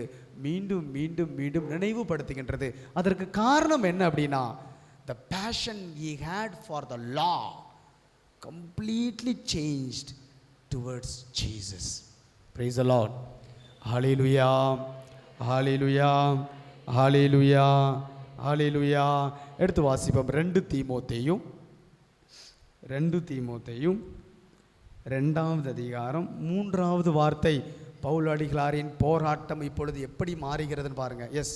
A: மீண்டும் மீண்டும் மீண்டும் நினைவுபடுத்துகின்றது. அதற்கு காரணம் என்ன அப்படின்னா, the passion he had for the law completely changed towards Jesus. Praise the Lord. Hallelujah, hallelujah, hallelujah, hallelujah. எடுத்து வாசிப்போம். 2 தீமோத்தேயும் 2வது அதிகாரம் 3வது வார்த்தை. பவுலடிகளாரின் போராட்டம் இப்பொழுது எப்படி மாறுகிறதுன்னு பாருங்க. எஸ்,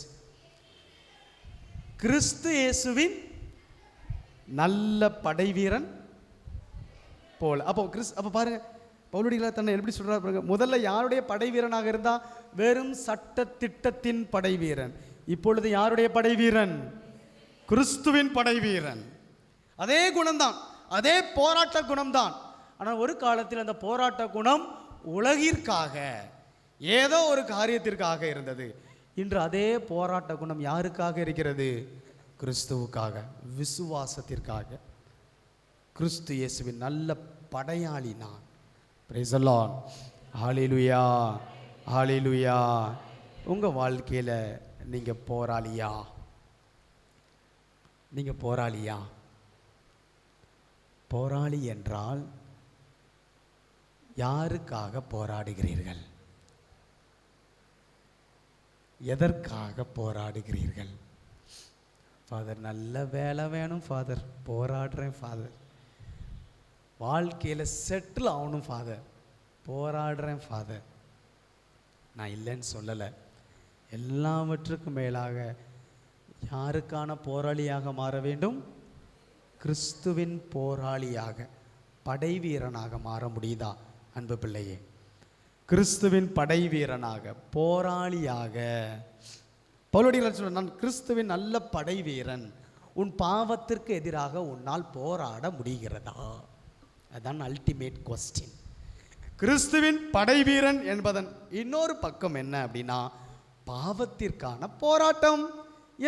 A: கிறிஸ்து இயேசுவின் நல்ல படைவீரன் போல. அப்போ பாருங்க, பவுலடிகளார் தன்னை எப்படி சொல்றாரு பாருங்க. முதல்ல யாருடைய படைவீரனாக இருந்தா? வெறும் சட்ட திட்டத்தின் படைவீரன். இப்பொழுது யாருடைய படைவீரன்? கிறிஸ்துவின் படைவீரன். அதே குணம்தான், அதே போராட்ட குணம்தான். ஆனால் ஒரு காலத்தில் அந்த போராட்ட குணம் உலகிற்காக, ஏதோ ஒரு காரியத்திற்காக இருந்தது. இன்று அதே போராட்ட குணம் யாருக்காக இருக்கிறது? கிறிஸ்துவுக்காக, விசுவாசத்திற்காக. கிறிஸ்து இயேசுவின் நல்ல படையாளி நான். Praise the Lord. Hallelujah, hallelujah. உங்கள் வாழ்க்கையில் நீங்கள் போராளியா? நீங்கள் போராளியா? போராளி என்றால் யாருக்காக போராடுகிறீர்கள்? எதற்காக போராடுகிறீர்கள்? ஃபாதர் நல்ல வேலை வேணும் ஃபாதர், போராடுறேன் ஃபாதர். வாழ்க்கையில் செட்டில் ஆகணும் ஃபாதர், போராடுறேன் ஃபாதர். நான் இல்லைன்னு சொல்லலை. எல்லாவற்றுக்கும் மேலாக யாருக்கான போராளியாக மாற வேண்டும்? கிறிஸ்துவின் போராளியாக, படை வீரனாக மாற முடியுதா அன்பு பிள்ளையே? கிறிஸ்துவின் படை வீரனாக, போராளியாக. பவுலடிகளார் சொல்ற, நான் கிறிஸ்துவின் நல்ல படை வீரன். உன் பாவத்திற்கு எதிராக உன்னால் போராட முடிகிறதா? அதுதான் அல்டிமேட் கொஸ்டின். கிறிஸ்துவின் படை வீரன் என்பதன் இன்னொரு பக்கம் என்ன அப்படின்னா, பாவத்திற்கான போராட்டம்.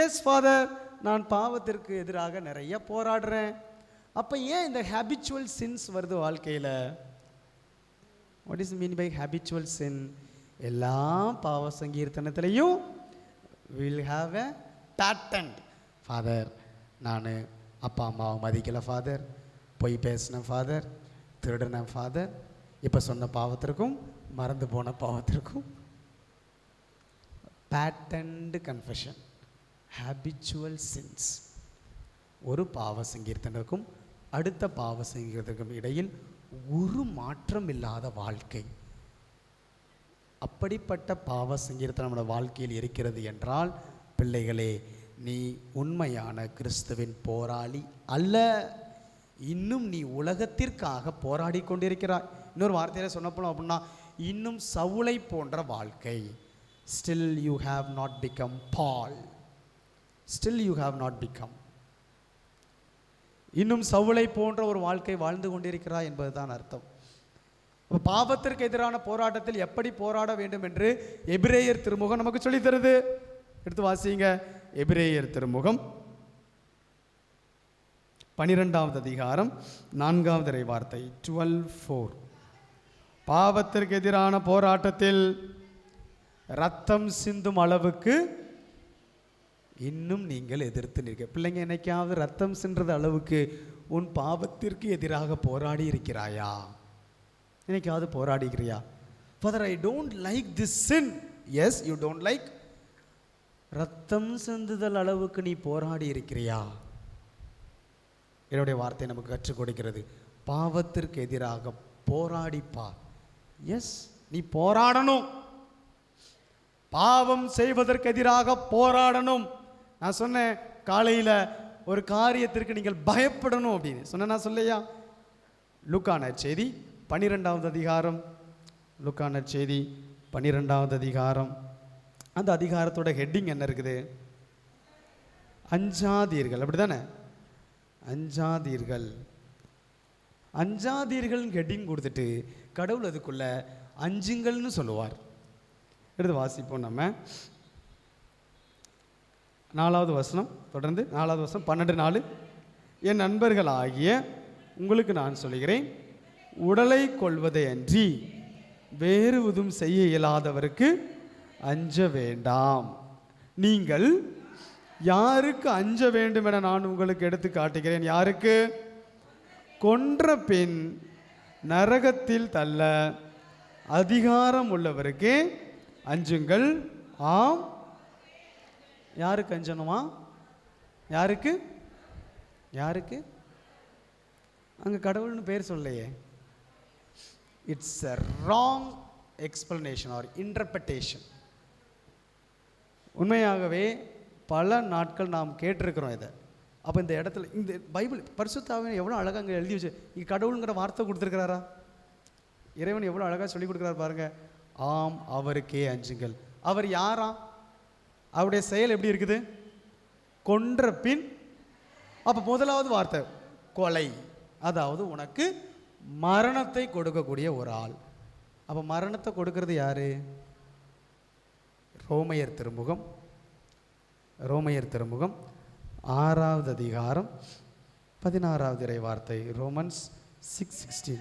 A: எஸ் ஃபாதர், நான் பாவத்திற்கு எதிராக நிறைய போராடுறேன். அப்போ ஏன் இந்த ஹேபிச்சுவல் சின்ஸ் வருது வாழ்க்கையில்? What is mean by habitual sin? எல்லா பாவ சங்கீர்த்தனத்திலையும் will have a pattern. Father, நான் அப்பா அம்மாவை மதிக்கலை ஃபாதர், பொய் பேசினேன் ஃபாதர், திருடினேன் ஃபாதர், இப்போ சொன்ன பாவத்திற்கும் மறந்து போன பாவத்திற்கும். Patterned confession, habitual since. ஒரு பாவ சங்கீர்த்தனுக்கும் அடுத்த பாவ சங்கீர்த்தனுக்கும் இடையில் ஒரு மாற்றம் இல்லாத வாழ்க்கை. அப்படிப்பட்ட பாவ சங்கீர்த்தனம் நம்முடைய வாழ்க்கையில் இருக்கிறது என்றால், பிள்ளைகளே, நீ உண்மையான கிறிஸ்துவின் போராளி அல்ல. இன்னும் நீ உலகத்திற்காக போராடி கொண்டிருக்கிறாய். இன்னொரு வார்த்தையில் சொன்ன போனோம் அப்படின்னா, இன்னும் சவுலை போன்ற வாழ்க்கை. Still you have not become Paul. Still you have not become. இன்னும் சவுலை போன்ற ஒரு வாழ்க்கை வாழ்ந்து கொண்டிருக்கிறாய் என்பதுதான் அர்த்தம். பாவத்திற்கு எதிரான போராட்டத்தில் எப்படி போராட வேண்டும் என்று எபிரேயர் திருமுகம் நமக்கு சொல்லித் தருது. எடுத்து வாசிங்க. எபிரேயர் திருமுகம் 12வது அதிகாரம் 4வது வார்த்தை, 12:4. பாவத்திற்கு எதிரான போராட்டத்தில் ரத்தம் சிந்தும் அளவுக்கு இன்னும் நீங்கள் எதிர்த்து நிற்க. பிள்ளைங்க, என்னைக்காவது ரத்தம் சிந்துறது அளவுக்கு உன் பாவத்திற்கு எதிராக போராடி இருக்கிறாயா? என்னைக்காவது போராடிக்கிறியா? Father, I don't like this sin. Yes, you don't like. ரத்தம் சிந்துதல் அளவுக்கு நீ போராடி இருக்கிறியா? என்னுடைய வார்த்தை நமக்கு கற்றுக் கொடுக்கிறது, பாவத்திற்கு எதிராக போராடிப்பார். எஸ், நீ போராடணும். பாவம் செய்வதற்கு எதிராக போராடணும். நான் சொன்னேன் காலையில், ஒரு காரியத்திற்கு நீங்கள் பயப்படணும் அப்படின்னு சொன்னேன். நான் சொல்லையா? லூக்கான செய்தி 12வது அதிகாரம், லூக்கான செய்தி 12வது அதிகாரம். அந்த அதிகாரத்தோட ஹெட்டிங் என்ன இருக்குது? அஞ்சாதீர்கள். அப்படி தானே? அஞ்சாதீர்கள். அஞ்சாதீர்கள் ஹெட்டிங் கொடுத்துட்டு கடவுள் அதுக்குள்ள அஞ்சுங்கள்னு சொல்லுவார். எடுத்து வாசிப்போம். நம்ம 4வது வசனம் தொடர்ந்து, 4வது வசனம் 12:4. என் நண்பர்கள் ஆகிய உங்களுக்கு நான் சொல்கிறேன், உடலை கொள்வதை அன்றி வேறு எதுவும் செய்ய இயலாதவருக்கு அஞ்ச வேண்டாம். நீங்கள் யாருக்கு அஞ்ச வேண்டும் என நான் உங்களுக்கு எடுத்து காட்டுகிறேன். யாருக்கு? கொன்ற பின் நரகத்தில் தள்ள அதிகாரம் உள்ளவருக்கு அஞ்சுங்கள். ஆம். யாருக்கு அஞ்சணுமா? யாருக்கு? யாருக்கு? அங்கே கடவுள்னு பேர் சொல்லையே. It's a wrong explanation or interpretation. உண்மையாகவே பல நாட்கள் நாம் கேட்டிருக்கிறோம் இதை. அப்போ இந்த இடத்துல இந்த பைபிள் பரிசுத்த ஆவியானவர் எவ்வளோ அழகாக அங்கே எழுதி வச்சு இங்கே கடவுளுங்கிற வார்த்தை கொடுத்துருக்கிறாரா? இறைவன் எவ்வளோ அழகாக சொல்லி கொடுக்குறாரு பாருங்க. ஆம், அவருக்கே அஞ்சுங்கள். அவர் யாரா? அவருடைய செயல் எப்படி இருக்குது? கொன்ற பின். அப்போ முதலாவது வார்த்தை கொலை, அதாவது உனக்கு மரணத்தை கொடுக்கக்கூடிய ஒரு ஆள். அப்போ மரணத்தை கொடுக்கறது யாரு? ரோமையர் திருமுகம், ரோமையர் திருமுகம் 6வது அதிகாரம் 16வது இறை வார்த்தை. ரோமன்ஸ் 6:16.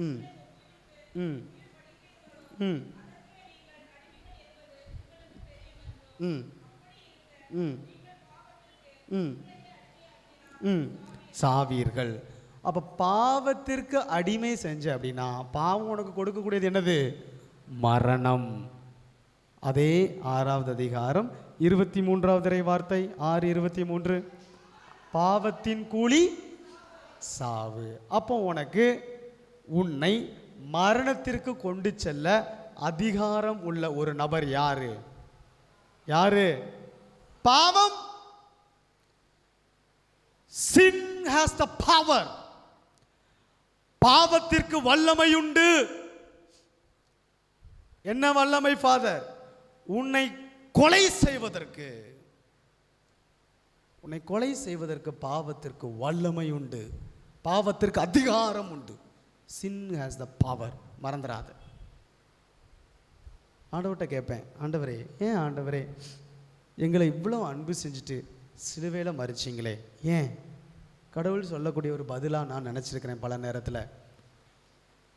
A: ம் ம் ம் ம் ம் ம் ம் சாவீர்கள். அப்போ பாவத்திற்கு அடிமை செஞ்ச அப்படின்னா பாவம் உனக்கு கொடுக்கக்கூடியது என்னது? மரணம். அதே 6வது அதிகாரம் 23வது வார்த்தை 6:23, பாவத்தின் கூலி சாவு. அப்போ உனக்கு உன்னை மரணத்திற்கு கொண்டு செல்ல அதிகாரம் உள்ள ஒரு நபர் யாரு? யாரு? பாவம். Sin has the power. பாவத்திற்கு வல்லமை உண்டு. என்ன வல்லமை ஃபாதர்? உன்னை கொலை செய்வதற்கு, உன்னை கொலை செய்வதற்கு பாவத்திற்கு வல்லமை உண்டு, பாவத்திற்கு அதிகாரம் உண்டு. Sin has the power. மறந்துடாத. ஆண்டவர்கிட்ட கேட்பேன், ஆண்டவரே, ஏன் ஆண்டவரே எங்களை இவ்வளோ அன்பு செஞ்சுட்டு சிலுவையில் மறிச்சிங்களே, ஏன்? கடவுள் சொல்லக்கூடிய ஒரு பதிலாக நான் நினச்சிருக்கிறேன் பல நேரத்தில்,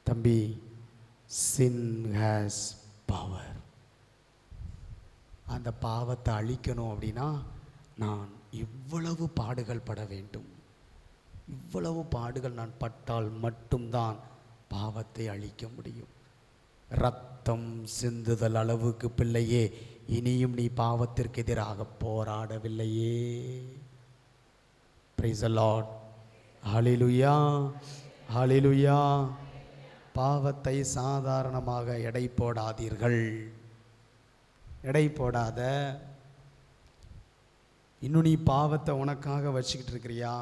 A: தம்பி, sin has power. அந்த பாவத்தை அழிக்கணும் அப்படின்னா நான் இவ்வளவு பாடுகள் பட வேண்டும். இவ்வளவு பாடுகள் நான் பட்டால் மட்டும்தான் பாவத்தை அழிக்க முடியும். ரத்தம் சிந்துதல் அளவுக்கு பிள்ளையே இனியும் நீ பாவத்திற்கு எதிராக போராடவில்லையே. Praise the Lord. ஹல்லேலூயா, ஹல்லேலூயா. பாவத்தை சாதாரணமாக எடை போடாதீர்கள். எடை போடாத. இன்னும் நீ பாவத்தை உனக்காக வச்சுக்கிட்டு இருக்கிறியா?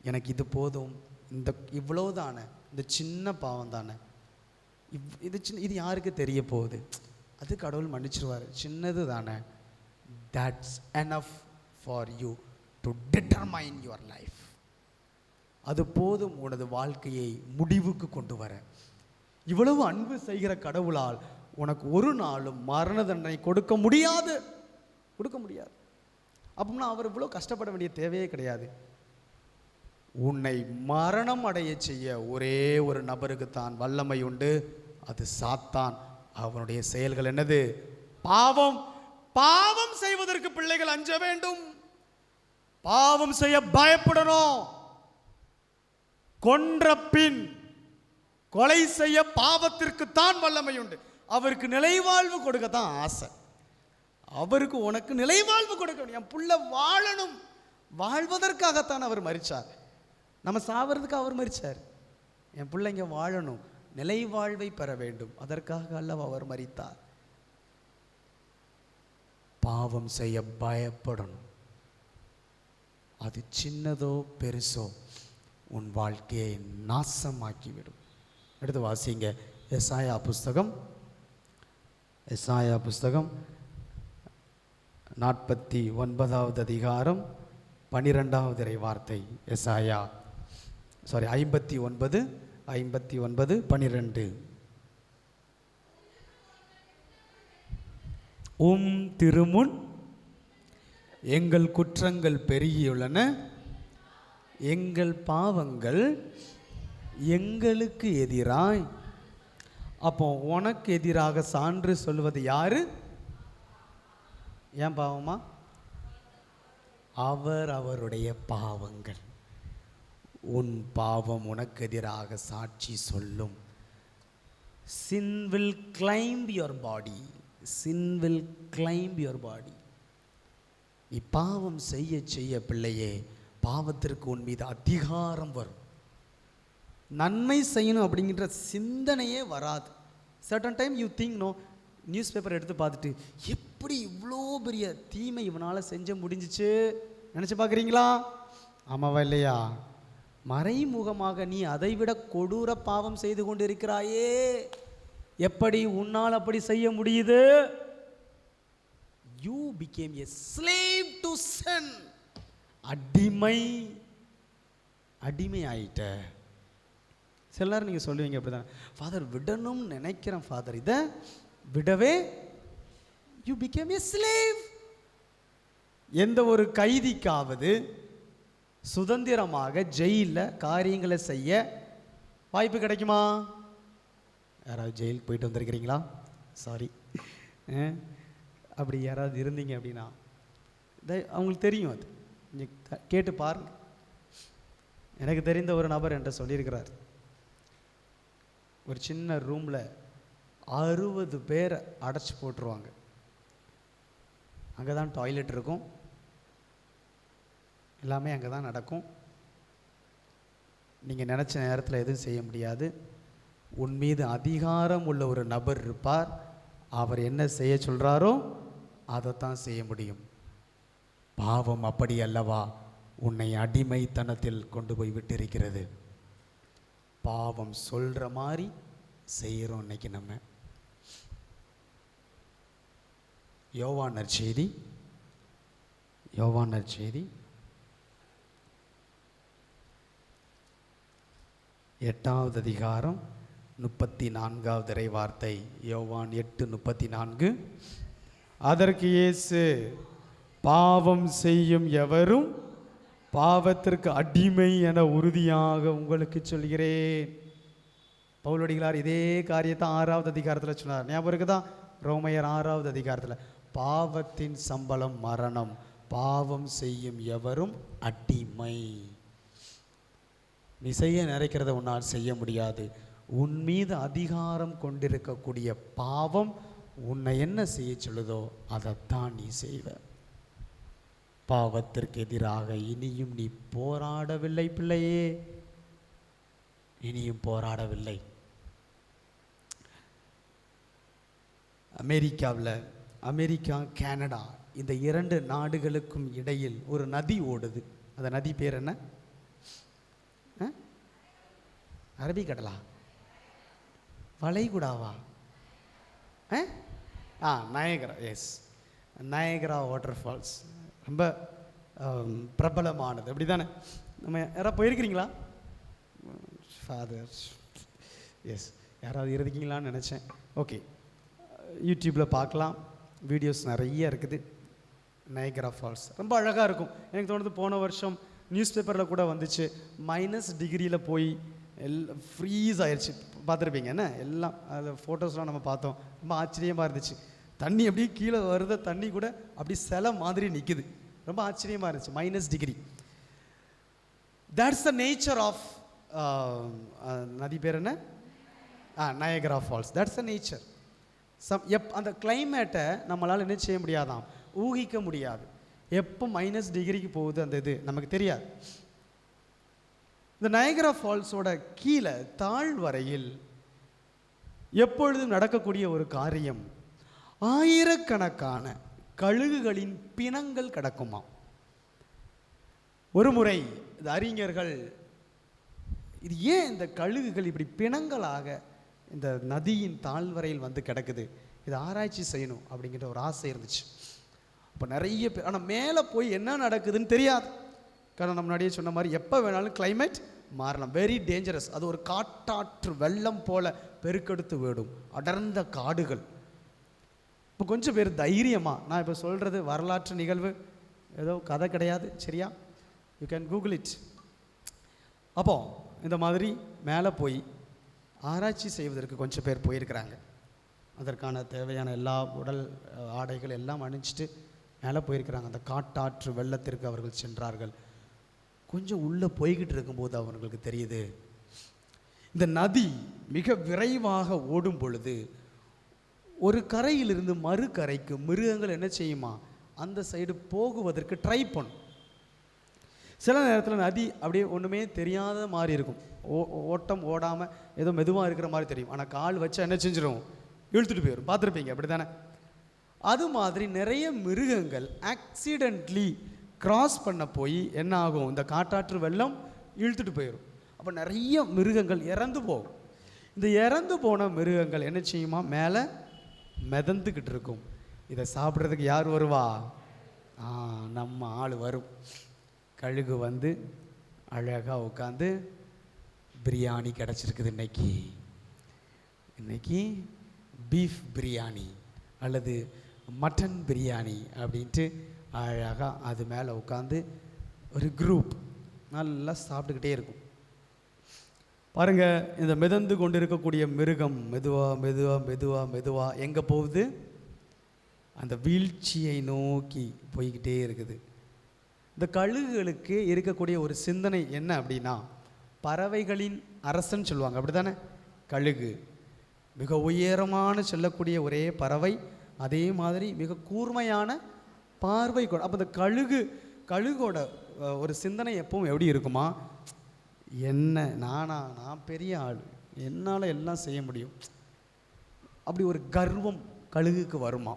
A: எனக்கு இது போதும், இந்த இவ்வளோ தானே, இந்த சின்ன பாவம் தானே, இது யாருக்கு தெரிய போகுது, அது கடவுள் மன்னிச்சிருவார், சின்னது தானே. That's enough for you to determine your life. அது போதும் உனது வாழ்க்கையை முடிவுக்கு கொண்டு வர. இவ்வளவு அன்பு செய்கிற கடவுளால் உனக்கு ஒரு நாளும் மரண தண்டனை கொடுக்க முடியாது, கொடுக்க முடியாது. அப்படின்னா அவர் இவ்வளோ கஷ்டப்பட வேண்டிய தேவையே கிடையாது. உன்னை மரணம் அடைய செய்ய ஒரே ஒரு நபருக்கு தான் வல்லமை உண்டு, அது சாத்தான். அவனுடைய செயல்கள் என்னது? பாவம். பாவம் செய்வதற்கு பிள்ளைகள் அஞ்ச வேண்டும், பாவம் செய்ய பயப்படணும். கொன்ற பின் கொலை செய்ய பாவத்திற்கு தான் வல்லமை உண்டு. அவருக்கு நிலைவாழ்வு கொடுக்க தான் ஆசை. அவருக்கு உனக்கு நிலைவாழ்வு கொடுக்கணும். என் புள்ள வாழணும், வாழ்வதற்காகத்தான் அவர் மரிச்சார். நம்ம சாவறதுக்கு அவர் மரிச்சார். என் பிள்ளைங்க வாழணும், நிலைவாழ்வை பெற வேண்டும், அதற்காக அல்லவா அவர் மரித்தார். பாவம் செய்ய பயப்படணும். அது சின்னதோ பெருசோ உன் வாழ்க்கையை நாசமாக்கிவிடும். எடுத்து வாசிங்க எசாயா புஸ்தகம், எசாயா புஸ்தகம் 49வது அதிகாரம் 12வது வார்த்தை. எசாயா 59:12. திருமுன் எங்கள் குற்றங்கள் பெருகியுள்ளன, எங்கள் பாவங்கள் எங்களுக்கு எதிராய். அப்போ உனக்கு எதிராக சான்று சொல்வது யாரு? ஏன் பாவமா? அவருடைய பாவங்கள். உன் பாவம் உனக்கு எதிராக சாட்சி சொல்லும். Sin will climb your body. Sin will climb your body. நீ பாவம் செய்ய செய்ய பிள்ளையே, பாவத்திற்கு உன் மீது அதிகாரம் வரும். நன்மை செய்யணும் அப்படிங்கிற சிந்தனையே வராது. Certain time you think, no, newspaper எடுத்து பார்த்துட்டு எப்படி இவ்வளோ பெரிய தீமை இவனால் செஞ்ச முடிஞ்சிச்சு நினச்சி பார்க்குறீங்களா? ஆமாவா இல்லையா? மறைமுகமாக நீ அதைவிட கொடூர பாவம் செய்து கொண்டு இருக்கிறாயே, எப்படி உன்னால் அப்படி செய்ய முடியுது? You became a slave to sin. அடிமை ஆயிட்ட. சில நேரம் நீங்கள் சொல்லுவீங்க அப்படிதான், ஃபாதர் விடணும்னு நினைக்கிறேன் ஃபாதர், இதை விடவே. You became a slave. எந்த ஒரு கைதிக்காவது சுதந்திரமாக ஜெயிலில் காரியங்களை செய்ய வாய்ப்பு கிடைக்குமா? யாராவது ஜெயிலுக்கு போயிட்டு வந்திருக்கிறீங்களா? சாரி, அப்படி யாராவது இருந்தீங்க அப்படின்னா அவங்களுக்கு தெரியும். அது நீங்கள் கேட்டு பாருங்க. எனக்கு தெரிந்த ஒரு நபர் என்கிட்ட சொல்லியிருக்கிறார், ஒரு சின்ன ரூமில் 60 பேரை அடைச்சி போட்டுருவாங்க. அங்கே தான் டாய்லெட் இருக்கும், எல்லாமே அங்கே தான் நடக்கும். நீங்கள் நினச்ச நேரத்தில் எதுவும் செய்ய முடியாது. உன் மீது அதிகாரம் உள்ள ஒரு நபர் இருப்பார், அவர் என்ன செய்ய சொல்கிறாரோ அதைத்தான் செய்ய முடியும். பாவம் அப்படி அல்லவா உன்னை அடிமைத்தனத்தில் கொண்டு போய் விட்டிருக்கிறது. பாவம் சொல்கிற மாதிரி செய்கிறோம் இன்னைக்கு நம்ம. யோவான் நற்செய்தி 8வது அதிகாரம் 34வது இறைவார்த்தை. யோவான் 8:34. அதற்கு இயேசு, பாவம் செய்யும் எவரும் பாவத்திற்கு அடிமை என உறுதியாக உங்களுக்கு சொல்கிறேன். பவுலடிகளார் இதே காரியத்தை 6வது அதிகாரத்தில் சொன்னார். ஞாபகம் இருக்குதா? ரோமையர் 6வது அதிகாரத்தில், பாவத்தின் சம்பளம் மரணம், பாவம் செய்யும் எவரும் அடிமை. நீ செய்ய நினைக்கிறத உன்னால் செய்ய முடியாது. உன் மீது அதிகாரம் கொண்டிருக்கக்கூடிய பாவம் உன்னை என்ன செய்ய சொல்லுதோ அதைத்தான் நீ செய்வ. பாவத்திற்கு எதிராக இனியும் நீ போராடவில்லை பிள்ளையே, இனியும் போராடவில்லை. அமெரிக்கா கனடா இந்த 2 நாடுகளுக்கும் இடையில் ஒரு நதி ஓடுது. அந்த நதி பேர் என்ன? அரபிக்கடலா? வளைகுடாவா? Niagara. Yes, Niagara water falls ரொம்ப பிரபலமானது, அப்படி தானே? நம்ம யாராவது போயிருக்கிறீங்களா? ஃபாதர், எஸ், யாராவது இருக்கீங்களான்னு நினச்சேன். ஓகே, யூடியூப்பில் பார்க்கலாம், வீடியோஸ் நிறைய இருக்குது. நயகரா ஃபால்ஸ் ரொம்ப அழகாக இருக்கும். எனக்கு தோணுது போன வருஷம் நியூஸ் பேப்பரில் கூட வந்துச்சு. -டிகிரியில் போய் ஃப்ரீஸ் ஆயிடுச்சு. பார்த்துருப்பீங்க என்ன? எல்லாம் அதில் ஃபோட்டோஸ்லாம் நம்ம பார்த்தோம். ரொம்ப ஆச்சரியமாக இருந்துச்சு. தண்ணி அப்படியே கீழே வருத, தண்ணி கூட அப்படி சில மாதிரி நிற்குது. ரொம்ப ஆச்சரியமாக இருந்துச்சு. -Degree. That's the nature of நதி பேர் என்ன? Niagara Falls. That's the nature. அந்த கிளைமேட்டை நம்மளால் என்ன செய்ய முடியாதான், ஊகிக்க முடியாது. எப்போ -டிகிரிக்கு போகுது அந்த இது நமக்கு தெரியாது. இந்த நயகரா ஃபால்ஸோட கீழே தாழ்வரையில் எப்பொழுதும் நடக்கக்கூடிய ஒரு காரியம், ஆயிரக்கணக்கான கழுகுகளின் பிணங்கள் கிடக்குமா. ஒரு முறை இந்த அறிஞர்கள், இது ஏன் இந்த கழுகுகள் இப்படி பிணங்களாக இந்த நதியின் தாழ்வரையில் வந்து கிடக்குது, இதை ஆராய்ச்சி செய்யணும் அப்படிங்கிற ஒரு ஆசை இருந்துச்சு. அப்போ நிறைய பேர், ஆனால் மேலே போய் என்ன நடக்குதுன்னு தெரியாது. காரணம் நம்ம முன்னாடியே சொன்ன மாதிரி எப்போ வேணாலும் கிளைமேட் மாறலாம். Very dangerous. அது ஒரு காட்டாற்று வெள்ளம் போல பெருக்கெடுத்து விடும் அடர்ந்த காடுகள். இப்போ கொஞ்சம் பேர் தைரியமாக, நான் இப்போ சொல்கிறது வரலாற்று நிகழ்வு, ஏதோ கதை கிடையாது, சரியா? You can google it. அப்போ இந்த மாதிரி மேலே போய் ஆராய்ச்சி செய்வதற்கு கொஞ்சம் பேர் போயிருக்கிறாங்க. அதற்கான தேவையான எல்லா உடல் ஆடைகள் எல்லாம் அணிஞ்சிட்டு மேலே போயிருக்கிறாங்க. அந்த காட்டாற்று வெள்ளத்திற்கு அவர்கள் சென்றார்கள். கொஞ்சம் உள்ளே போய்கிட்டு இருக்கும்போது அவர்களுக்கு தெரியுது, இந்த நதி மிக விரைவாக ஓடும் பொழுது ஒரு கரையிலிருந்து மறு கரைக்கு மிருகங்கள் என்ன செய்யுமா, அந்த சைடு போகுவதற்கு ட்ரை பண்ணும். சில நேரத்தில் நதி அப்படியே ஒன்றுமே தெரியாத மாதிரி இருக்கும். ஓட்டம் ஓடாமல் ஏதோ மெதுவாக இருக்கிற மாதிரி தெரியும். ஆனால் கால் வச்சா என்ன செஞ்சிடும், இழுத்துட்டு போயிடும். பார்த்துருப்பீங்க, அப்படி தானே? அது மாதிரி நிறைய மிருகங்கள் ஆக்சிடென்ட்லி கிராஸ் பண்ண போய் என்ன ஆகும், இந்த காட்டாற்று வெள்ளம் இழுத்துட்டு போயிடும். அப்போ நிறைய மிருகங்கள் இறந்து போகும். இந்த இறந்து போன மிருகங்கள் என்ன செய்யுமா, மேலே மிதந்துக்கிட்டு இருக்கும். இதை சாப்பிட்றதுக்கு யார் வருவா? நம்ம ஆள் வரும். கழுகு வந்து அழகாக உட்காந்து, பிரியாணி கிடச்சிருக்குது இன்னைக்கு பீஃப் பிரியாணி அல்லது மட்டன் பிரியாணி அப்படின்ட்டு அழகாக அது மேலே உட்காந்து ஒரு குரூப் நல்லா சாப்பிட்டுக்கிட்டே இருக்கும். பாருங்கள், இந்த மிதந்து கொண்டு இருக்கக்கூடிய மிருகம் மெதுவாக எங்கே போகுது, அந்த வீழ்ச்சியை நோக்கி போய்கிட்டே இருக்குது. இந்த கழுகுகளுக்கு இருக்கக்கூடிய ஒரு சிந்தனை என்ன அப்படின்னா, பறவைகளின் அரசன் சொல்லுவாங்க, அப்படி தானே? கழுகு மிக உயரமான செல்லக்கூடிய ஒரே பறவை, அதே மாதிரி மிக கூர்மையான பார்வை கூட. அப்போ இந்த கழுகோட ஒரு சிந்தனை எப்பவும் எப்படி இருக்குமா, என்ன நான் பெரிய ஆள், என்னால் எல்லாம் செய்ய முடியும், அப்படி ஒரு கர்வம் கழுகுக்கு வருமா.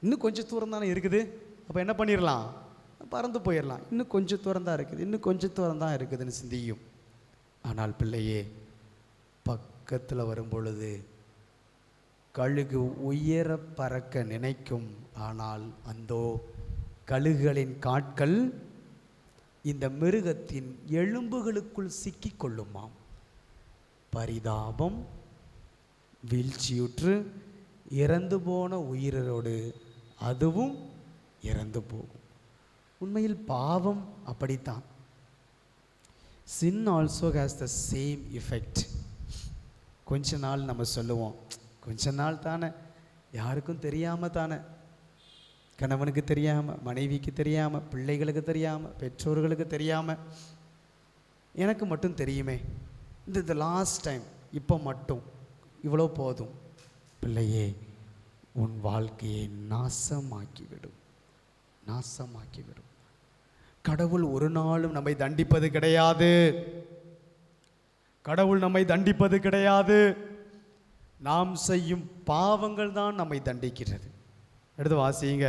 A: இன்னும் கொஞ்சம் தூரம் தானே இருக்குது, அப்போ என்ன பண்ணிடலாம், பறந்து போயிடலாம், இன்னும் கொஞ்சம் தூரம் தான் இருக்குது, இன்னும் கொஞ்சம் தூரம் தான் இருக்குதுன்னு சிந்தியும். ஆனால் பிள்ளையே, பக்கத்தில் வரும்பொழுது கழுகு உயர பறக்க நினைக்கும், ஆனால் அந்தோ கழுகுகளின் காட்கள் இந்த மிருகத்தின் எலும்புகளுக்குள் சிக்கிக்கொள்ளுமாம். பரிதாபம், வீழ்ச்சியுற்று இறந்து போன உயிரோடு அதுவும் இறந்து போகும். உண்மையில் பாவம் அப்படித்தான். Sin also has the same effect. கொஞ்ச நாள் நம்ம சொல்லுவோம், கொஞ்ச நாள் தானே, யாருக்கும் தெரியாமல் தானே, கணவனுக்கு தெரியாமல், மனைவிக்கு தெரியாமல், பிள்ளைகளுக்கு தெரியாமல், பெற்றோர்களுக்கு தெரியாமல், எனக்கு மட்டும் தெரியுமே, இந்த லாஸ்ட் டைம், இப்போ மட்டும் இவ்வளோ போதும். பிள்ளையே, உன் வாழ்க்கையை நாசமாக்கிவிடும், நாசமாக்கிவிடும். கடவுள் ஒரு நாளும் நம்மை தண்டிப்பது கிடையாது. கடவுள் நம்மை தண்டிப்பது கிடையாது. நாம் செய்யும் பாவங்கள் தான் நம்மை தண்டிக்கிறது. எடுத்து வாசிங்க,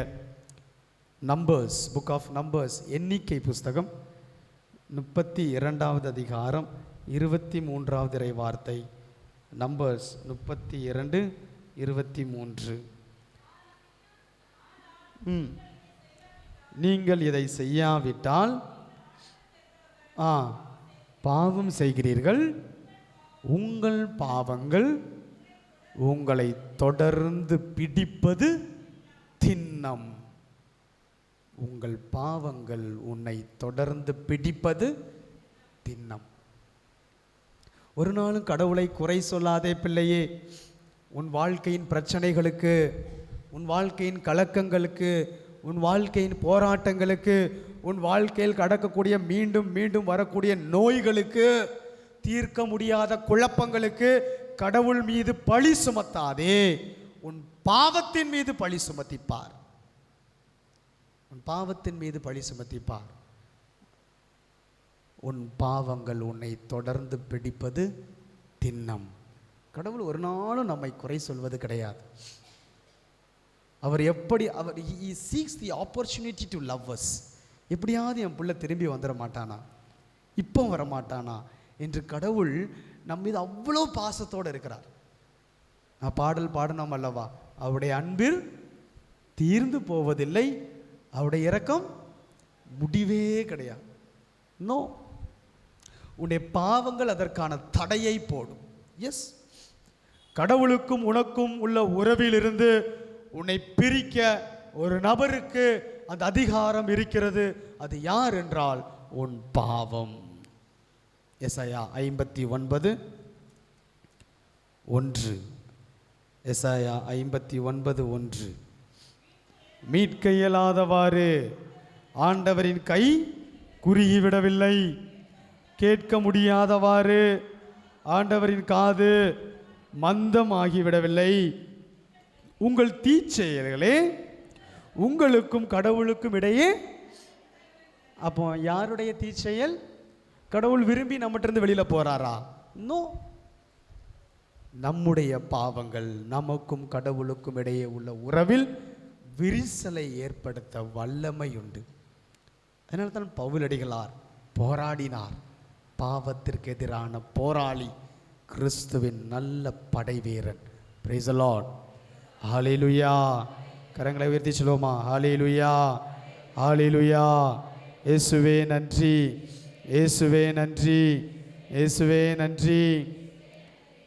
A: நம்பர்ஸ், புக் ஆஃப் நம்பர்ஸ், எண்ணிக்கை புஸ்தகம் 32வது அதிகாரம் 23வது இறை வார்த்தை. நம்பர்ஸ் 32:23. நீங்கள் இதை செய்யாவிட்டால் பாவம் செய்கிறீர்கள், உங்கள் பாவங்கள் உங்களை தொடர்ந்து பிடிப்பது திண்ணம். உங்கள் பாவங்கள் உன்னை தொடர்ந்து பிடிப்பது திண்ணம். ஒரு நாளும் கடவுளை குறை சொல்லாதே பிள்ளையே. உன் வாழ்க்கையின் பிரச்சனைகளுக்கு, உன் வாழ்க்கையின் கலக்கங்களுக்கு, உன் வாழ்க்கையின் போராட்டங்களுக்கு, உன் வாழ்க்கையில் கடக்கக்கூடிய மீண்டும் மீண்டும் வரக்கூடிய நோய்களுக்கு, தீர்க்க முடியாத குழப்பங்களுக்கு கடவுள் மீது பழி சுமத்தாதே. உன் பாவத்தின் மீது பழி சுமத்திப்பார். உன் பாவத்தின் மீது பழி சுமத்திப்பார். உன் பாவங்கள் உன்னை தொடர்ந்து பிடிப்பது திண்ணம். கடவுள் ஒரு நாளும் நம்மை குறை சொல்வது கிடையாது. அவர் he seeks the opportunity to love us. எப்படியாவது என் பிள்ளை திரும்பி வந்துட மாட்டானா, இப்போ வரமாட்டானா என்று கடவுள் நம் மீது அவ்வளோ பாசத்தோடு இருக்கிறார். நான் பாடல் பாடணும் அல்லவா, அவருடைய அன்பில் தீர்ந்து போவதில்லை, அவருடைய இரக்கம் முடிவே கிடையாது. நோ, உன்னுடைய பாவங்கள் அதற்கான தடையை போடும். எஸ், கடவுளுக்கும் உனக்கும் உள்ள உறவிலிருந்து உன்னை பிரிக்க ஒரு நபருக்கு அந்த அதிகாரம் இருக்கிறது. அது யார் என்றால் உன் பாவம். எசாயா 59:1. எசாயா 59:1. மீட்க இயலாதவாறு ஆண்டவரின் கை குறுகிவிடவில்லை, கேட்க முடியாதவாறு ஆண்டவரின் காது மந்தமாகிவிடவில்லை. உங்கள் தீச்செயல்களே உங்களுக்கும் கடவுளுக்கும் இடையே. அப்போ யாருடைய தீச்செயல்? கடவுள் விரும்பி நம்மகிட்ட வெளியில் போறாரா? நோ. நம்முடைய பாவங்கள் நமக்கும் கடவுளுக்கும் இடையே உள்ள உறவில் விரிசலை ஏற்படுத்த வல்லமை உண்டு. அதனால தான் பவுலடிகளார் போராடினார். பாவத்திற்கு எதிரான போராளி, கிறிஸ்துவின் நல்ல படைவீரன். Price the Lord. ஹல்லேலூயா. கரங்களை உயர்த்தி சொல்லுவோமா? ஹல்லேலூயா, ஹல்லேலூயா. இயேசுவே நன்றி, இயேசுவே நன்றி, இயேசுவே நன்றி.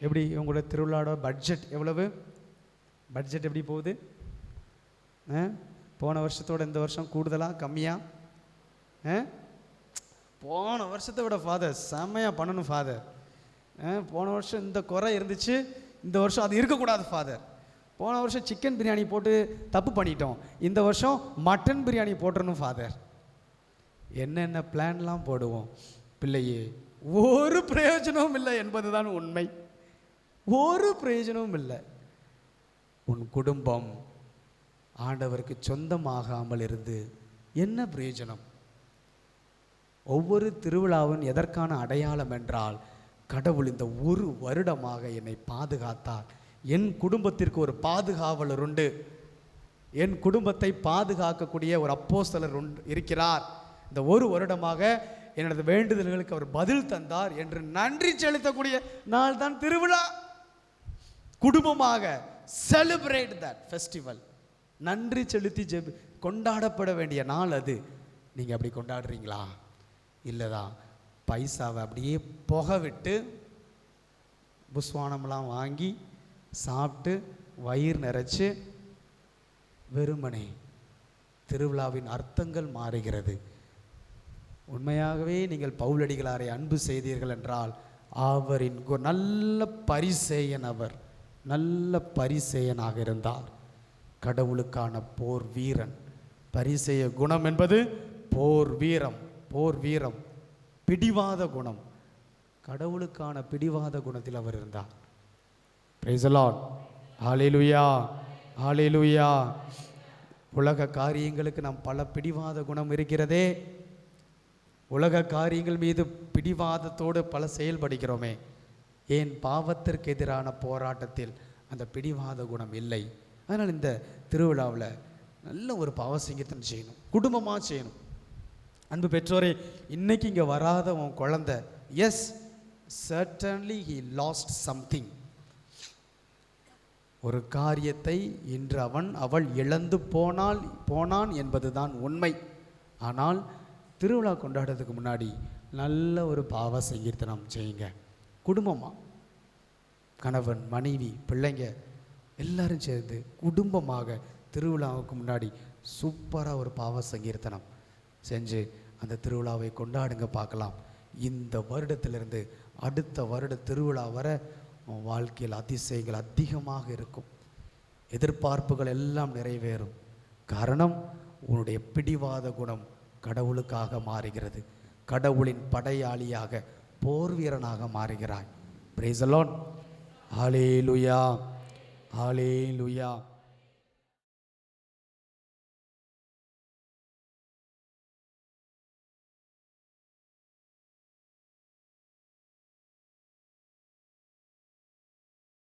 A: எப்படி உங்களோட திருவிழாவோட பட்ஜெட் எவ்வளவு? பட்ஜெட் எப்படி போகுது? போன வருஷத்தோட இந்த வருஷம் கூடுதலா கம்மியா? போன வருஷத்தை விட ஃபாதர் செம்மையாக பண்ணணும் ஃபாதர். போன வருஷம் இந்த குறை இருந்துச்சு, இந்த வருஷம் அது இருக்கக்கூடாது ஃபாதர். போன வருஷம் சிக்கன் பிரியாணி போட்டு தப்பு பண்ணிட்டோம், இந்த வருஷம் மட்டன் பிரியாணி போட்டுறணும் ஃபாதர். என்னென்ன பிளான்லாம் போடுவோம் பிள்ளையே. ஒரு பிரயோஜனமும் இல்லை என்பது தான் உண்மை. ஒரு பிரயோஜனமும் இல்லை. உன் குடும்பம் ஆண்டவருக்கு சொந்தமாகாமல் இருந்து என்ன பிரயோஜனம்? ஒவ்வொரு திருவிழாவும் எதற்கான அடையாளம் என்றால், கடவுள் இந்த ஒரு வருடமாக என்னை பாதுகாத்தார், என் குடும்பத்திற்கு ஒரு பாதுகாவலர் உண்டு, என் குடும்பத்தை பாதுகாக்கக்கூடிய ஒரு அப்போஸ்தலர் இருக்கிறார், இந்த ஒரு வருடமாக எனது வேண்டுதல்களுக்கு அவர் பதில் தந்தார் என்று நன்றி செலுத்தக்கூடிய நாள் தான் திருவிழா. குடும்பமாக செலிப்ரேட் தட் ஃபெஸ்டிவல், நன்றி செலுத்தி கொண்டாடப்பட வேண்டிய நாள் அது. நீங்கள் அப்படி கொண்டாடுறீங்களா? இல்லைதான் பைசாவை அப்படியே புகை விட்டு புஸ்வானம்லாம் வாங்கி சாப்பிட்டு வயிறு நிறைச்சு வெறுமனே திருவிழாவின் அர்த்தங்கள் மாறுகிறது. உண்மையாகவே நீங்கள் பவுலடிகளாரை அன்பு செய்தீர்கள் என்றால், அவரின் நல்ல பரிசேயன், அவர் நல்ல பரிசேயனாக இருந்தார். கடவுளுக்கான போர் வீரன். பரிசேய குணம் என்பது போர் வீரம், போர் வீரம், பிடிவாத குணம். கடவுளுக்கான பிடிவாத குணத்தில் அவர் இருந்தார். Praise the Lord. Hallelujah, hallelujah. உலக காரியங்களுக்கு நாம் பல பிடிவாத குணம் இருக்கிறதே. உலக காரியங்கள் மீது பிடிவாதத்தோடு பல செயல்படுகிறோமே, ஏன் பாவத்திற்கு எதிரான போராட்டத்தில் அந்த பிடிவாத குணம் இல்லை. அதனால் இந்த திருவிழாவில் நல்ல ஒரு பாவ சங்கீதம் செய்யணும், குடும்பமாக செய்யணும். அன்பு பெற்றோரே, இன்னைக்கு இங்கே வராத உன் குழந்தை, yes certainly he lost something, ஒரு காரியத்தை இன்று அவள் இழந்து போனான் என்பதுதான் உண்மை. ஆனால் திருவிழா கொண்டாடுறதுக்கு முன்னாடி நல்ல ஒரு பாவ சங்கீர்த்தனம் செய்யுங்க. குடும்பமாக, கணவன் மனைவி பிள்ளைங்க எல்லாரும் சேர்ந்து குடும்பமாக திருவிழாவுக்கு முன்னாடி சூப்பராக ஒரு பாவ சங்கீர்த்தனம் செஞ்சு அந்த திருவிழாவை கொண்டாடுங்க. பார்க்கலாம், இந்த வருடத்திலிருந்து அடுத்த வருட திருவிழா வர உன் வாழ்க்கையில் அதிசயங்கள் அதிகமாக இருக்கும். எதிர்பார்ப்புகள் எல்லாம் நிறைவேறும். காரணம், உன்னுடைய பிடிவாத குணம் கடவுளுக்காக மாறுகிறது. கடவுளின் படையாளியாக, போர் வீரனாக மாறுகிறாய். Price the Lord. Hallelujah, hallelujah.